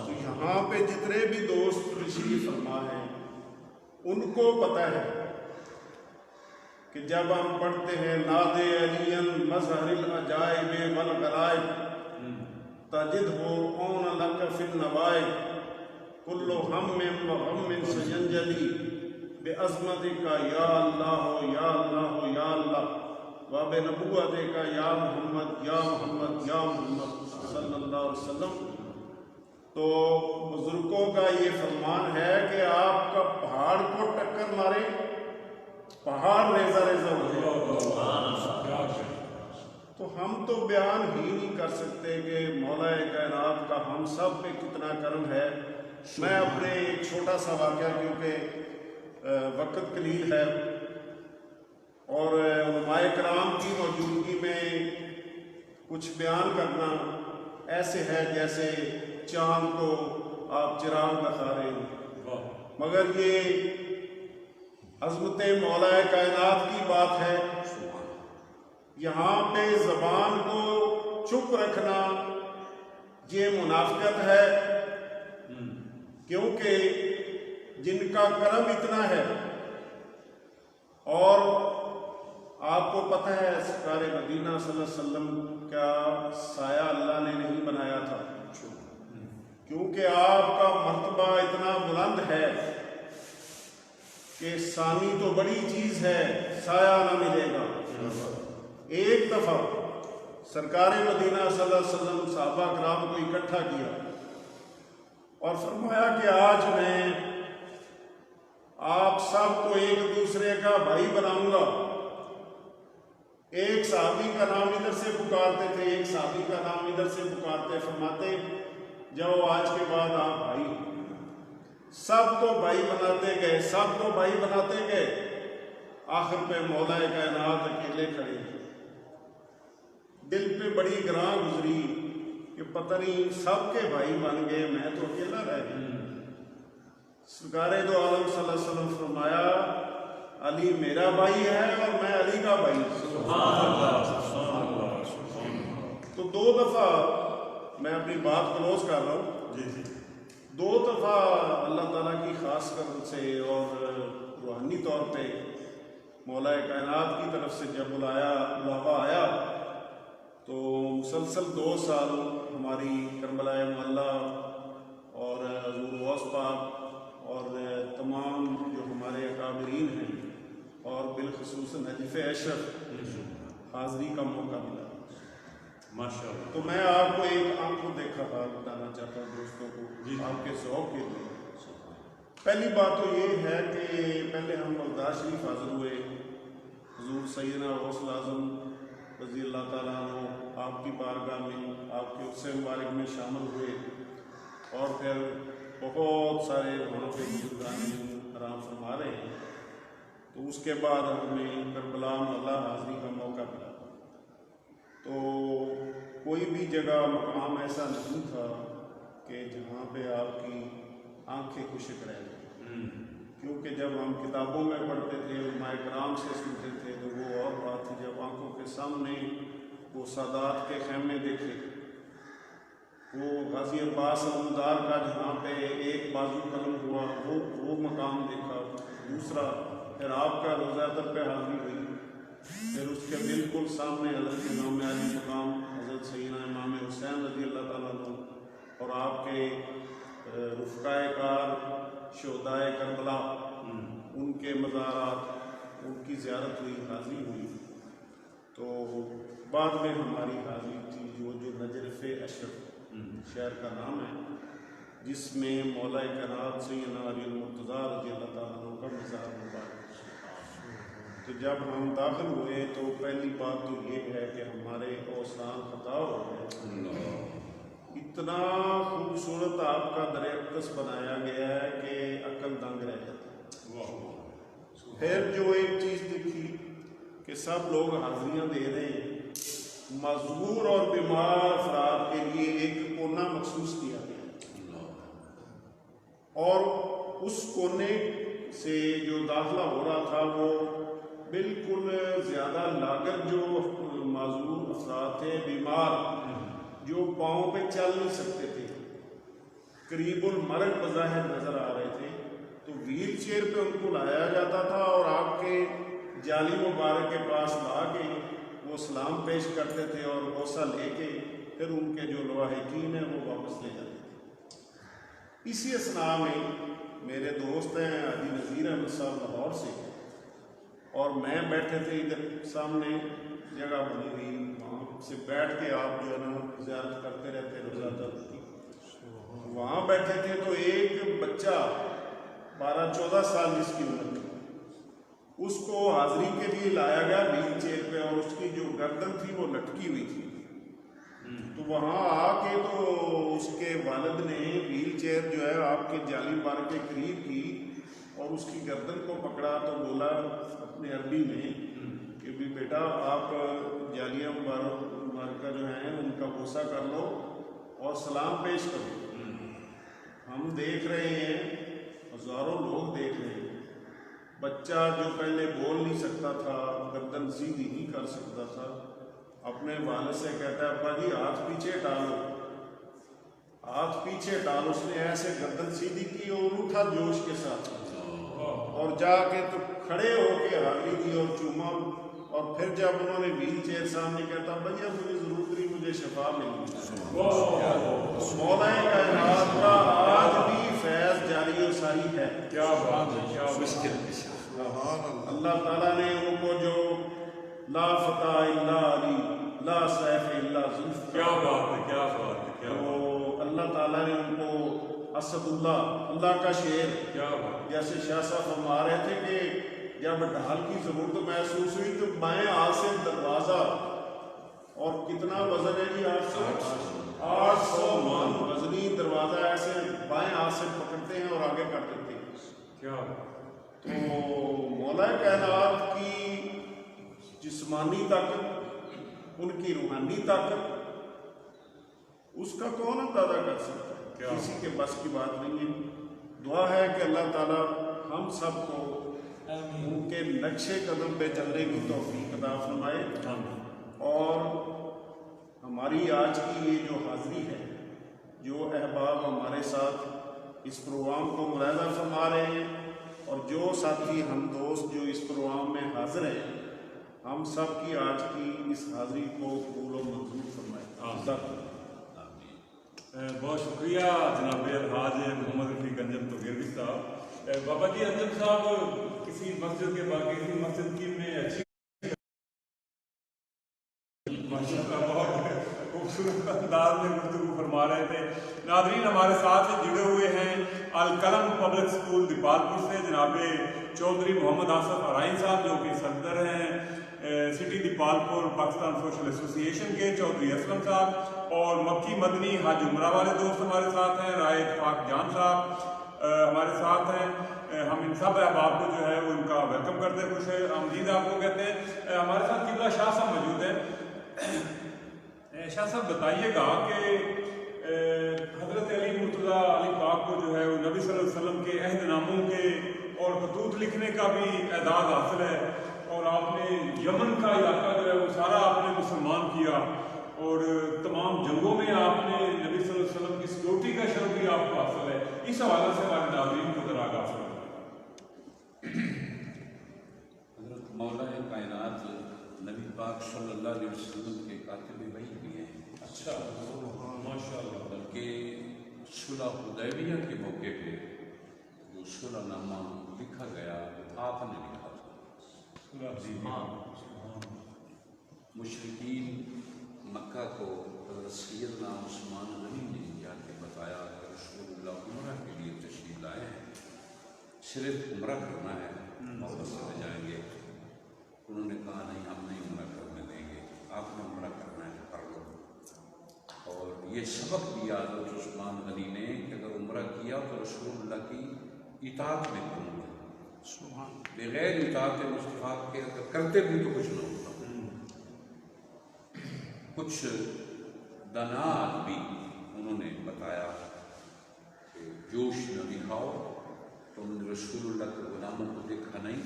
تو یہاں پہ جتنے بھی دوست تشریف فرما ہیں ان کو پتہ ہے کہ جب ہم پڑھتے ہیں ناد علی مظہر العجائب والغرائب تجد ہو اون لک فی النوائب کل ہم و غم سینجلی بے عظمت کا یا اللہ یا اللہ یا اللہ و بے نبوت کا یا محمد یا محمد یا محمد صلی اللہ علیہ وسلم۔ تو بزرگوں کا یہ فرمان ہے کہ آپ کا پہاڑ کو ٹکر مارے، پہاڑ ریزہ ریزہ ہو جائے۔ تو ہم تو بیان ہی نہیں کر سکتے کہ مولا کائنات کا ہم سب پہ کتنا کرم ہے۔ میں اپنے ایک چھوٹا سا واقعہ، کیونکہ وقت قلیل ہے اور علماء کرام کی موجودگی میں کچھ بیان کرنا ایسے ہے جیسے چاند کو آپ چراغ دکھا رہے ہیں، مگر یہ عظمت مولا کائنات کی بات ہے۔ یہاں پہ زبان کو چپ رکھنا یہ منافقت ہے، کیونکہ جن کا کرم اتنا ہے، اور آپ کو پتہ ہے سرکار مدینہ صلی اللہ علیہ وسلم کا سایہ اللہ نے نہیں بنایا تھا، کیونکہ آپ کا مرتبہ اتنا بلند ہے کہ ثانی تو بڑی چیز ہے، سایہ نہ ملے گا۔ ایک دفعہ سرکار مدینہ صلی اللہ علیہ وسلم صحابہ کرام کو اکٹھا کیا اور فرمایا کہ آج میں آپ سب کو ایک دوسرے کا بھائی بناؤں گا. ایک صحابی کا نام ادھر سے پکارتے تھے، ایک صحابی کا نام ادھر سے پکارتے، فرماتے جاؤ آج کے بعد آپ بھائی. سب کو بھائی بناتے گئے، سب کو بھائی بناتے گئے، آخر پہ مولا کائنات اکیلے کھڑے. دل پہ بڑی گراں گزری کہ پتہ نہیں سب کے بھائی بن گئے، میں تو اکیلا رہ گیا. سرکار دو عالم صلی اللہ علیہ وسلم فرمایا علی میرا بھائی ہے اور میں علی کا بھائی. تو دو دفعہ میں اپنی بات کلوز کر رہا ہوں. دو دفعہ اللہ تعالیٰ کی خاص کرم سے اور روحانی طور پہ مولا کائنات کی طرف سے جب بلاوا آیا تو مسلسل 2 سال ہماری کربلا معلیٰ اور حضور غوث پاک اور تمام جو ہمارے اکابرین ہیں اور بالخصوص نجف اشرف حاضری کا موقع ملا ماشاء اللہ. تو میں آپ کو ایک آنکھ کو دیکھا تھا بتانا چاہتا ہوں دوستوں کو آپ کے ذوق کے لیے. پہلی بات تو یہ ہے کہ پہلے ہم بغداد شریف حاضر ہوئے، حضور سیدنا غوث اعظم رضی اللہ تعالیٰ عنہ آپ کی بارگاہ میں آپ کے عرصے مبارک میں شامل ہوئے اور پھر بہت سارے وہاں پہ بزرگان آرام فرما رہے ہیں. تو اس کے بعد ہمیں کربلا معلیٰ حاضری کا موقع ملا. تو کوئی بھی جگہ مقام ایسا نہیں تھا کہ جہاں پہ آپ کی آنکھیں خشک رہ جائیں. کیونکہ جب ہم کتابوں میں پڑھتے تھے علماء کرام سے سنتے تھے تو وہ اور بات تھی، جب آنکھوں کے سامنے وہ سادات کے خیمے دیکھے، وہ غازی عباس علمدار کا جہاں پہ ایک بازو قلم ہوا وہ مقام دیکھا، دوسرا پھر آپ کا روزہ تر پہ حاضری ہوئی، پھر اس کے بالکل سامنے حضرت امام علی مقام حضرت سیدنا امام حسین رضی اللہ تعالیٰ عنہ اور آپ کے رفقائے کار شہدائے کربلا ان کے مزارات ان کی زیارت ہوئی، حاضری ہوئی. تو بعد میں ہماری حاضری تھی جو نجف اشرف شہر کا نام ہے، جس میں مولا کائنات سیدنا علی المرتضیٰ رضی اللہ تعالیٰ عنہ کا مزار مبارک. تو جب ہم داخل ہوئے تو پہلی بات تو یہ ہے کہ ہمارے اوسان خطا ہو گئے. اتنا خوبصورت آپ کا در اقدس بنایا گیا ہے کہ عقل دنگ رہ جاتی. پھر جو ایک چیز دیکھی کہ سب لوگ حاضریاں دے رہے ہیں، معذور اور بیمار افراد کے لیے ایک کونا مخصوص کیا گیا اور اس کونے سے جو داخلہ ہو رہا تھا وہ بالکل زیادہ لاغر جو معذور افراد تھے، بیمار جو پاؤں پہ چل نہیں سکتے تھے، قریب المرگ بظاہر نظر آ رہے تھے، تو ویل چیئر پہ ان کو لایا جاتا تھا اور آپ کے جالی مبارک کے پاس لا کے وہ سلام پیش کرتے تھے اور غوثہ لے کے پھر ان کے جو لواحقین ہیں وہ واپس لے جاتے تھے. اسی اثناء میں میرے دوست ہیں حاجی نذیر احمد صاحب لاہور سے اور میں بیٹھے تھے ادھر سامنے جگہ بنی ہوئی، وہاں سے بیٹھ کے آپ جو ہے نا زیارت کرتے رہتے روزہ تر کی. وہاں بیٹھے تھے تو ایک بچہ 12-14 سال جس کی عمر تھی، اس کو حاضری کے لیے لایا گیا ویل چیئر پہ اور اس کی جو گردن تھی وہ لٹکی ہوئی تھی. تو وہاں آ کے تو اس کے والد نے ویل چیئر جو ہے آپ کے جالی بار کے قریب کی اور اس کی گردن کو پکڑا تو بولا اپنے عربی میں کہ بھی بیٹا آپ جالیہ مبارکہ جو ہیں ان کا غصہ کر لو اور سلام پیش کرو. ہم دیکھ رہے ہیں، ہزاروں لوگ دیکھ رہے ہیں. بچہ جو پہلے بول نہیں سکتا تھا، گردن سیدھی نہیں کر سکتا تھا، اپنے والد سے کہتا ہے ابا جی ہاتھ پیچھے ڈالو، ہاتھ پیچھے ڈالو. اس نے ایسے گردن سیدھی کی اور اٹھا جوش کے ساتھ اور جا کے تو کھڑے ہو کے حاضری دی اور چوما. اور پھر جب انہوں نے ویل چیئر سامنے کہتا بھیا مجھے ضرورت نہیں، مجھے شفا ملی. مولا کائنات کا آج بھی فیض جاری و ساری ہے. کیا بات ہے، کیا مشکل. اللہ تعالیٰ نے ان کو جو لا فتح الا علی لا سیف الا ذوالفقار۔ کیا بات ہے، کیا بات ہے، کیا بات تو اللہ تعالیٰ نے ان کو اسد اللہ کا شعر، ہے، کیا بات جیسے شاہ صاحب فرما رہے تھے کہ جب ڈھال کی ضرورت محسوس ہوئی تو بائیں ہاتھ سے دروازہ، اور کتنا وزن ہے جی؟ 800 من وزنی دروازہ ایسے بائیں ہاتھ سے پکڑتے ہیں اور آگے کر دیتے ہیں۔ کیا بات تو مولا کائنات کی جسمانی طاقت، ان کی روحانی طاقت، اس کا کون اندازہ کر سکتا ہے؟ کسی کے بس کی بات نہیں ہے۔ دعا ہے کہ اللہ تعالیٰ ہم سب کو ان کے نقشے قدم پہ چلنے کی توفیق عطا فرمائے، اور ہماری آج کی یہ جو حاضری ہے، جو احباب ہمارے ساتھ اس پروگرام کو ملاحظہ فرما رہے ہیں، اور جو ساتھی ہم دوست جو اس پروگرام میں حاضر ہیں، ہم سب کی آج کی اس حاضری کو قبول و منظور فرمائے۔ بہت شکریہ جناب الحاج محمد رفیق انجم توگیروی صاحب۔ بابا جی انجم صاحب کسی مسجد کے باقی کسی مسجد کی میں اچھی بہت خوبصورت انداز میں گفتگو فرما رہے تھے۔ ناظرین ہمارے ساتھ جڑے ہوئے ہیں القلم پبلک اسکول دیپالپور سے جناب چودھری محمد آصف ارائن صاحب، جو کہ صدر ہیں سٹی دیپالپور پاکستان سوشل ایسوسی ایشن کے، چودھری اسلم صاحب، اور مکی مدنی حج عمرہ والے دوست ہمارے ساتھ ہیں، رائے اتفاق جان صاحب ہمارے ساتھ ہیں۔ ہم ان سب احباب کو جو ہے وہ ان کا ویلکم کرتے ہیں، خوش آمدید آپ کو کہتے ہیں۔ ہمارے ساتھ قبلہ شاہ صاحب موجود ہیں۔ شاہ صاحب بتائیے گا کہ حضرت علی مرتضیٰ علی پاک کو جو ہے وہ نبی صلی اللہ علیہ وسلم کے عہد ناموں کے اور خطوط لکھنے کا بھی اعداد حاصل ہے، اور آپ نے یمن کا علاقہ جو ہے وہ سارا آپ نے مسلمان کیا، اور تمام جنگوں میں آپ نے نبی صلی اللہ علیہ وسلم کی سیکورٹی کا شرف بھی آپ کو حاصل ہے۔ اس حوالے سے ہمارے ناظرین کو ذرا آگاہ فرمائیں۔ حضرت مولا کائنات نبی پاک صلی اللہ علیہ وسلم کے کاتب وحی بھی ہیں۔ اچھا، ماشاء اللہ۔ بلکہ صلح حدیبیہ کے موقع پہ جو صلح نامہ لکھا گیا آپ نے لکھا تھا۔ مشرکین مکہ کو حضرت سیدنا عثمان غنی نے جا کے بتایا کہ رسول اللہ عمرہ کے لیے تشریف لائے ہیں، صرف عمرہ کرنا ہے، واپس چلے جائیں گے۔ انہوں نے کہا نہیں، ہم نہیں عمرہ کرنے دیں گے، آپ نے عمرہ کرنا ہے کر لو۔ اور یہ سبق دیا حضرت عثمان غنی نے کہ اگر عمرہ کیا تو رسول اللہ کی اطاعت میں کروں گا، بغیر اطاعت مصطفیٰ کے اگر کرتے بھی تو کچھ نہ ہوتا۔ کچھ دانات بھی انہوں نے بتایا کہ جوش نہ دکھاؤ، تم نے رسول اللہ کے غلاموں کو دیکھا نہیں،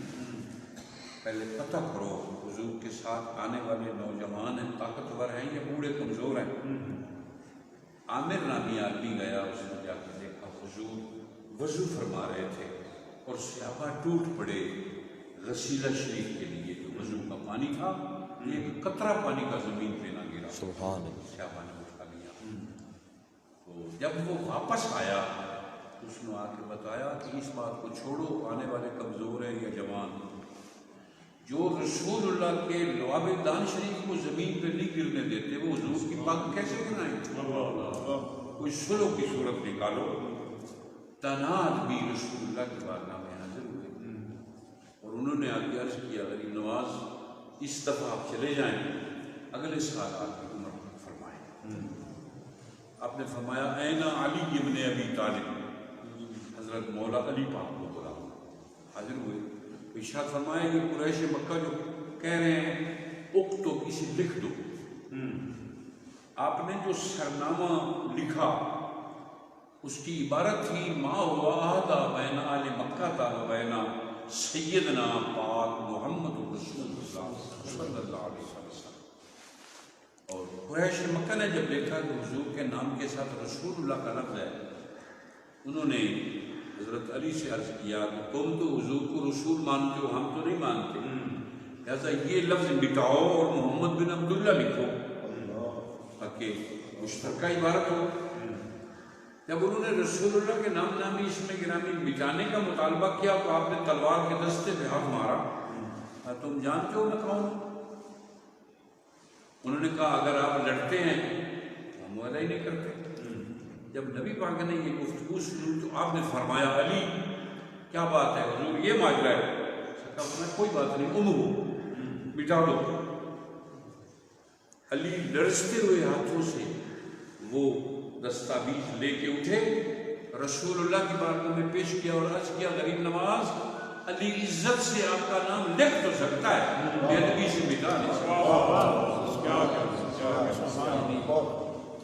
پہلے پتہ کرو حضور کے ساتھ آنے والے نوجوان ہیں، طاقتور ہیں یا بوڑھے کمزور ہیں۔ عامر نامی آدمی گیا، اس نے جا کے دیکھا حضور وضو فرما رہے تھے اور صحابہ ٹوٹ پڑے غسیلہ شریف کے لیے، جو وضو کا پانی تھا، ایک قطرہ پانی کا زمین پہ نہ گرا، سبحان اللہ، صحابہ نے اٹھا لیا۔ تو جب وہ واپس آیا اس نے آ کے بتایا کہ اس بات کو چھوڑو، آنے والے کمزور ہیں یا جوان، جو رسول اللہ کے لعاب دان شریف کو زمین پہ نہیں گرنے دیتے وہ حضور کی پاک کیسے گرائیں گے؟ کوئی سلو کی صورت نکالو۔ تناد بھی رسول اللہ کے بارگاہ میں حاضر ہوئے اور انہوں نے آگے عرض کیا غریب نواز اس دفعہ آپ چلے جائیں، اگلے سال آپ کی عمر فرمائیں۔ آپ نے فرمایا این علی ابن ابی طالب، حضرت مولا علی پاک کو بلا، حاضر ہوئے۔ ارشاد فرمایا کہ قریش مکہ جو کہہ رہے ہیں اکتب، کسی لکھ دو۔ آپ نے جو سرنامہ لکھا اس کی عبارت تھی ما ہوا عہدہ بین آل مکہ تا و بین سیدنا پاک محمد رسول اللہ صلی اللہ علیہ وسلم۔ اور قریش مکہ نے جب دیکھا کہ حضور کے نام کے ساتھ رسول اللہ کا لفظ ہے، انہوں نے حضرت علی سے عرض کیا کہ تم تو حضور کو رسول مانتے ہو، ہم تو نہیں مانتے، لہذا یہ لفظ مٹاؤ اور محمد بن عبداللہ لکھو تاکہ مشترکہ عبارت ہو۔ جب انہوں نے رسول اللہ کے نام نامی اس میں گرامی مٹانے کا مطالبہ کیا تو آپ نے تلوار کے دستے پہ ہاتھ مارا، تم جانتے ہو میں کون ہوں؟ انہوں نے کہا اگر آپ لڑتے ہیں تو ہم وعدہ ہی نہیں کرتے۔ جب نبی پاک نے یہ گفتگو سنی تو آپ نے فرمایا علی کیا بات ہے حضور یہ ماجرا ہے؟ کہا کوئی بات نہیں، عمر بٹا دو۔ علی لرزتے ہوئے ہاتھوں سے وہ دستاویز لے کے اٹھے، رسول اللہ کی بارگاہ میں پیش کیا اور عرض کیا غریب نواز علی عزت سے آپ کا نام لکھ تو سکتا ہے، بے ادبی سے مٹا نہیں سکتا۔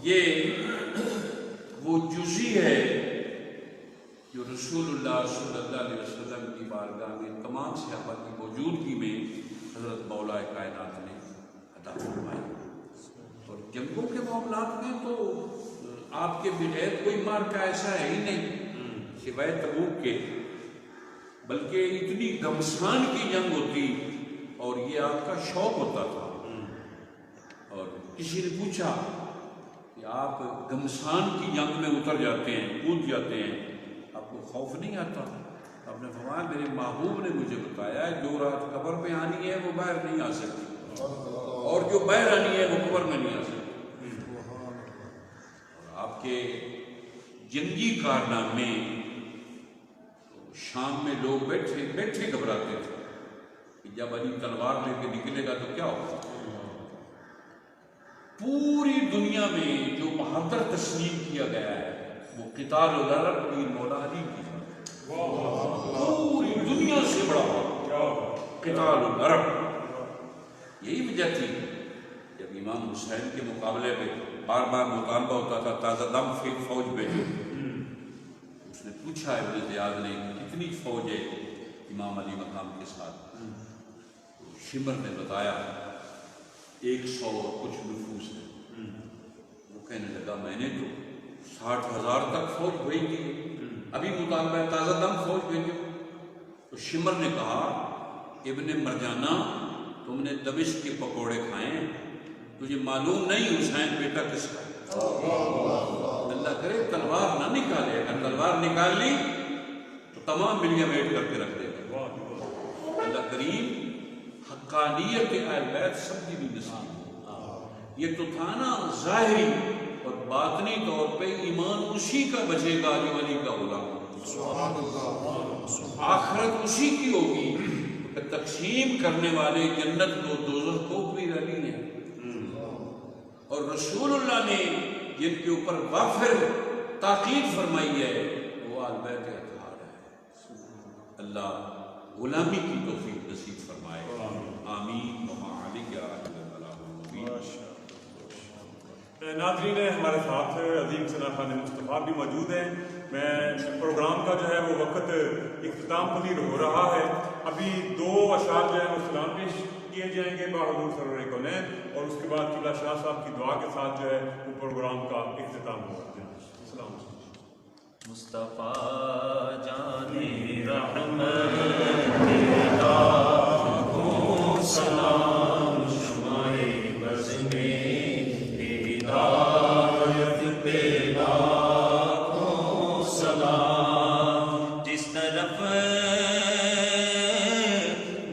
یہ وہ جزی ہے جو رسول اللہ صلی اللہ علیہ وسلم کی بارگاہ میں تمام صحابہ کی موجودگی میں حضرت مولا کائنات نے عطا فرمائی۔ اور جنگوں کے معاملات میں تو آپ کے بغیر کوئی مارکا ایسا ہے ہی نہیں سوائے تبوک کے، بلکہ اتنی گھمسان کی جنگ ہوتی اور یہ آپ کا شوق ہوتا تھا۔ اور کسی نے پوچھا کہ آپ گھمسان کی جنگ میں اتر جاتے ہیں، کود جاتے ہیں، آپ کو خوف نہیں آتا؟ آپ نے فرمایا میرے محبوب نے مجھے بتایا ہے جو رات قبر میں آنی ہے وہ باہر نہیں آ سکتی، اور جو باہر آنی ہے وہ قبر میں نہیں آ سکتی۔ آپ کے جنگی کارنامے شام میں لوگ بیٹھے گھبراتے تھے کہ جب علی تلوار لے کے نکلے گا تو کیا ہوگا۔ پوری دنیا میں جو بہادر تسلیم کیا گیا ہے وہ قتال العرب پیر مولا علی کی ہے، پوری دنیا سے بڑا قتال العرب۔ یہی وجہ تھی جب امام حسین کے مقابلے پہ بار بار مطالبہ ہوتا تھا تازہ دم فوج بھیجو، اس نے پوچھا ابن زیاد نے کتنی فوج ہے امام علی مقام کے ساتھ؟ شمر نے بتایا 100 اور کچھ نفوس ہے۔ وہ کہنے لگا میں نے تو 60,000 تک فوج بھیج دی، ابھی مطالبہ ہے تازہ دم فوج بھیجو۔ تو شمر نے کہا ابن مرجانہ تم نے دمشق کے پکوڑے کھائے ہیں، تجھے معلوم نہیں حسین بیٹا کس کا ہے۔ اللہ کرے تلوار نہ نکالے، اگر تلوار نکال لی تو تمام ملیاں میٹ کر کے رکھ دے گا۔ اللہ کریم حقانیت اہل بیت سب کی بھی نصیب ہو۔ یہ تو تھا نا ظاہری اور باطنی طور پہ ایمان اسی کا بچے گا جو علی کا غلام، آخرت اسی کی ہوگی کہ تقسیم کرنے والے جنت کو دوزخ کو پیر علی ہے۔ اور رسول اللہ نے جن کے اوپر وافر تاکید فرمائی ہے وہ اہل بیت اطہار ہے۔ اللہ غلامی کی توفیق نصیب فرمائے، آمین۔ وما علیک الا البلاغ المبین۔ ناظرین ہمارے ساتھ عظیم ثنا خان مصطفیٰ بھی موجود ہیں۔ میں پروگرام کا جو ہے وہ وقت اختتام پذیر ہو رہا ہے، ابھی 2 اشعار جو ہیں وہ سلام پیش کیے جائیں گے بہادر سرور کونین، اور اس کے بعد قبلہ شاہ صاحب کی دعا کے ساتھ جو ہے وہ پروگرام کا اختتام ہوگا۔ السلام علیکم۔ مصطفیٰ جان رحمت سلام شمائے بز میں ہدایت پہ لاکھوں سلام، جس طرف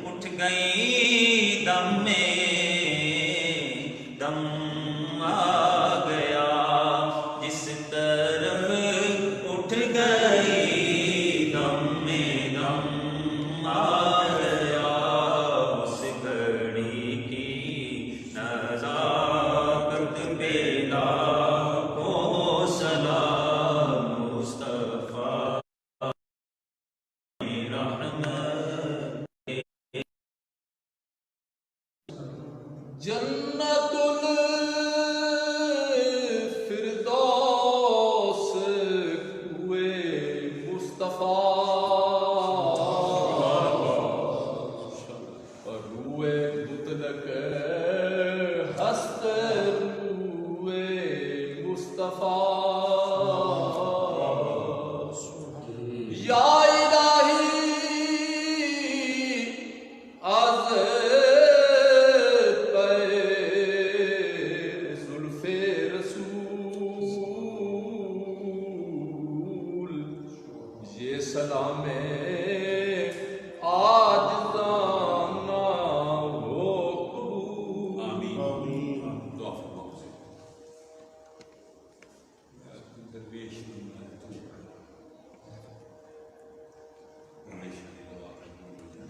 اٹھ گئی دم میں دم آ گیا، جس طرف اٹھ گئی دم میں دم آ گیا، اس گھڑی کی نزاکت پہ لاکھوں سلام، مصطفیٰ رحمت جنت الفردوس ہوئے مصطفیٰ، اور روئے مطلق ہست روئے مصطفیٰ، یا الہی آز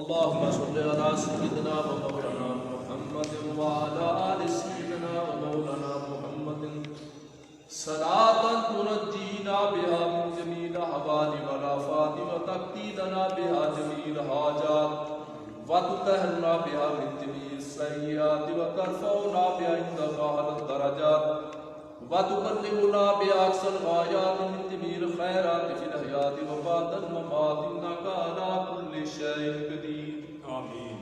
اللهم صل على سيدنا ومولانا محمد وعلى آل سيدنا ومولانا محمد صلاة تنجينا بها من جميع الأحوال والآفات وتقضي لنا بها جميع الحاجات وتطهرنا بها من جميع السيئات وترفعنا بها عندك أعلى الدرجات وتبلغنا بأقصى الغايات من جميع الخيرات في الحياة وبعد الممات إنك على كل شيء قدير. آمين.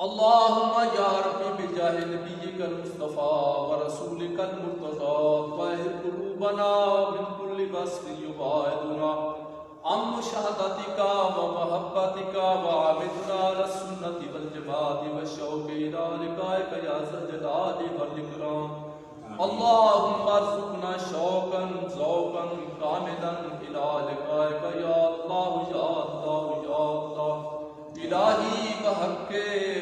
اللهم يا ربي بجاه نبيك المصطفى ورسولك المرتضى طهر قلوبنا من كل وصف يبعدنا عن مشاهدتك ومحبتك وعبدنا على السنة والجماعة والشوق إلى لقائك يا ذا الجلال والإكرام. اللهم ارزقنا شوقا ذوقا كاملا إلى لقائك يا الله يا الله يا الله. الہی بحق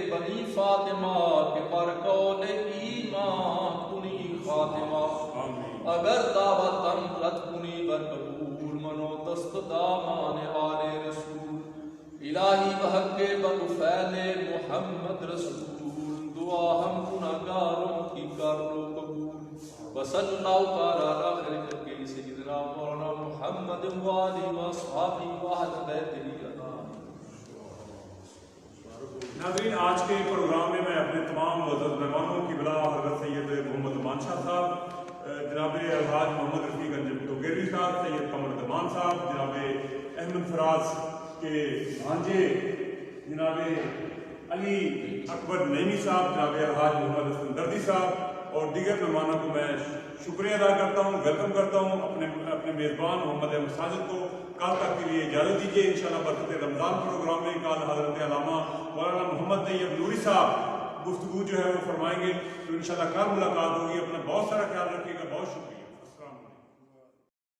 بنی فاطمہ کے پر قول ایمان کنی خاتمہ اگر دعوتم رد کنی بر قبول منو دست دامان آل رسول. الہی بحق بطفیل محمد رسول دعا ہم گناہگاروں کی کر لو قبول. وصلی اللہ تعالی علی خیر خلق سیدنا مولانا محمد وآلہ وصحابہ واہل بیتہ اجمعین. ناظرین، آج کے پروگرام میں اپنے تمام معزز مہمانوں کی بلا حضرت سید محمد امان شاہ صاحب، جناب الحاج محمد رفیق گنج ٹوگیری صاحب، سید قمر دمان صاحب، جناب احمد فراز کے بھانجے جناب علی اکبر نعیمی صاحب، جناب الحاج محمد حسن دردی صاحب اور دیگر مہمانوں کو میں شکریہ ادا کرتا ہوں، ویلکم کرتا ہوں. اپنے میزبان محمد احمد ساجد کو کل تک کے لیے اجازت دیجیے. انشاءاللہ برکت رمضان پروگرام میں کل حضرت علامہ مولانا محمد طیب نوری صاحب گفتگو جو ہے وہ فرمائیں گے، تو انشاءاللہ کل ملاقات ہوگی. اپنا بہت سارا خیال رکھیے گا. بہت شکریہ.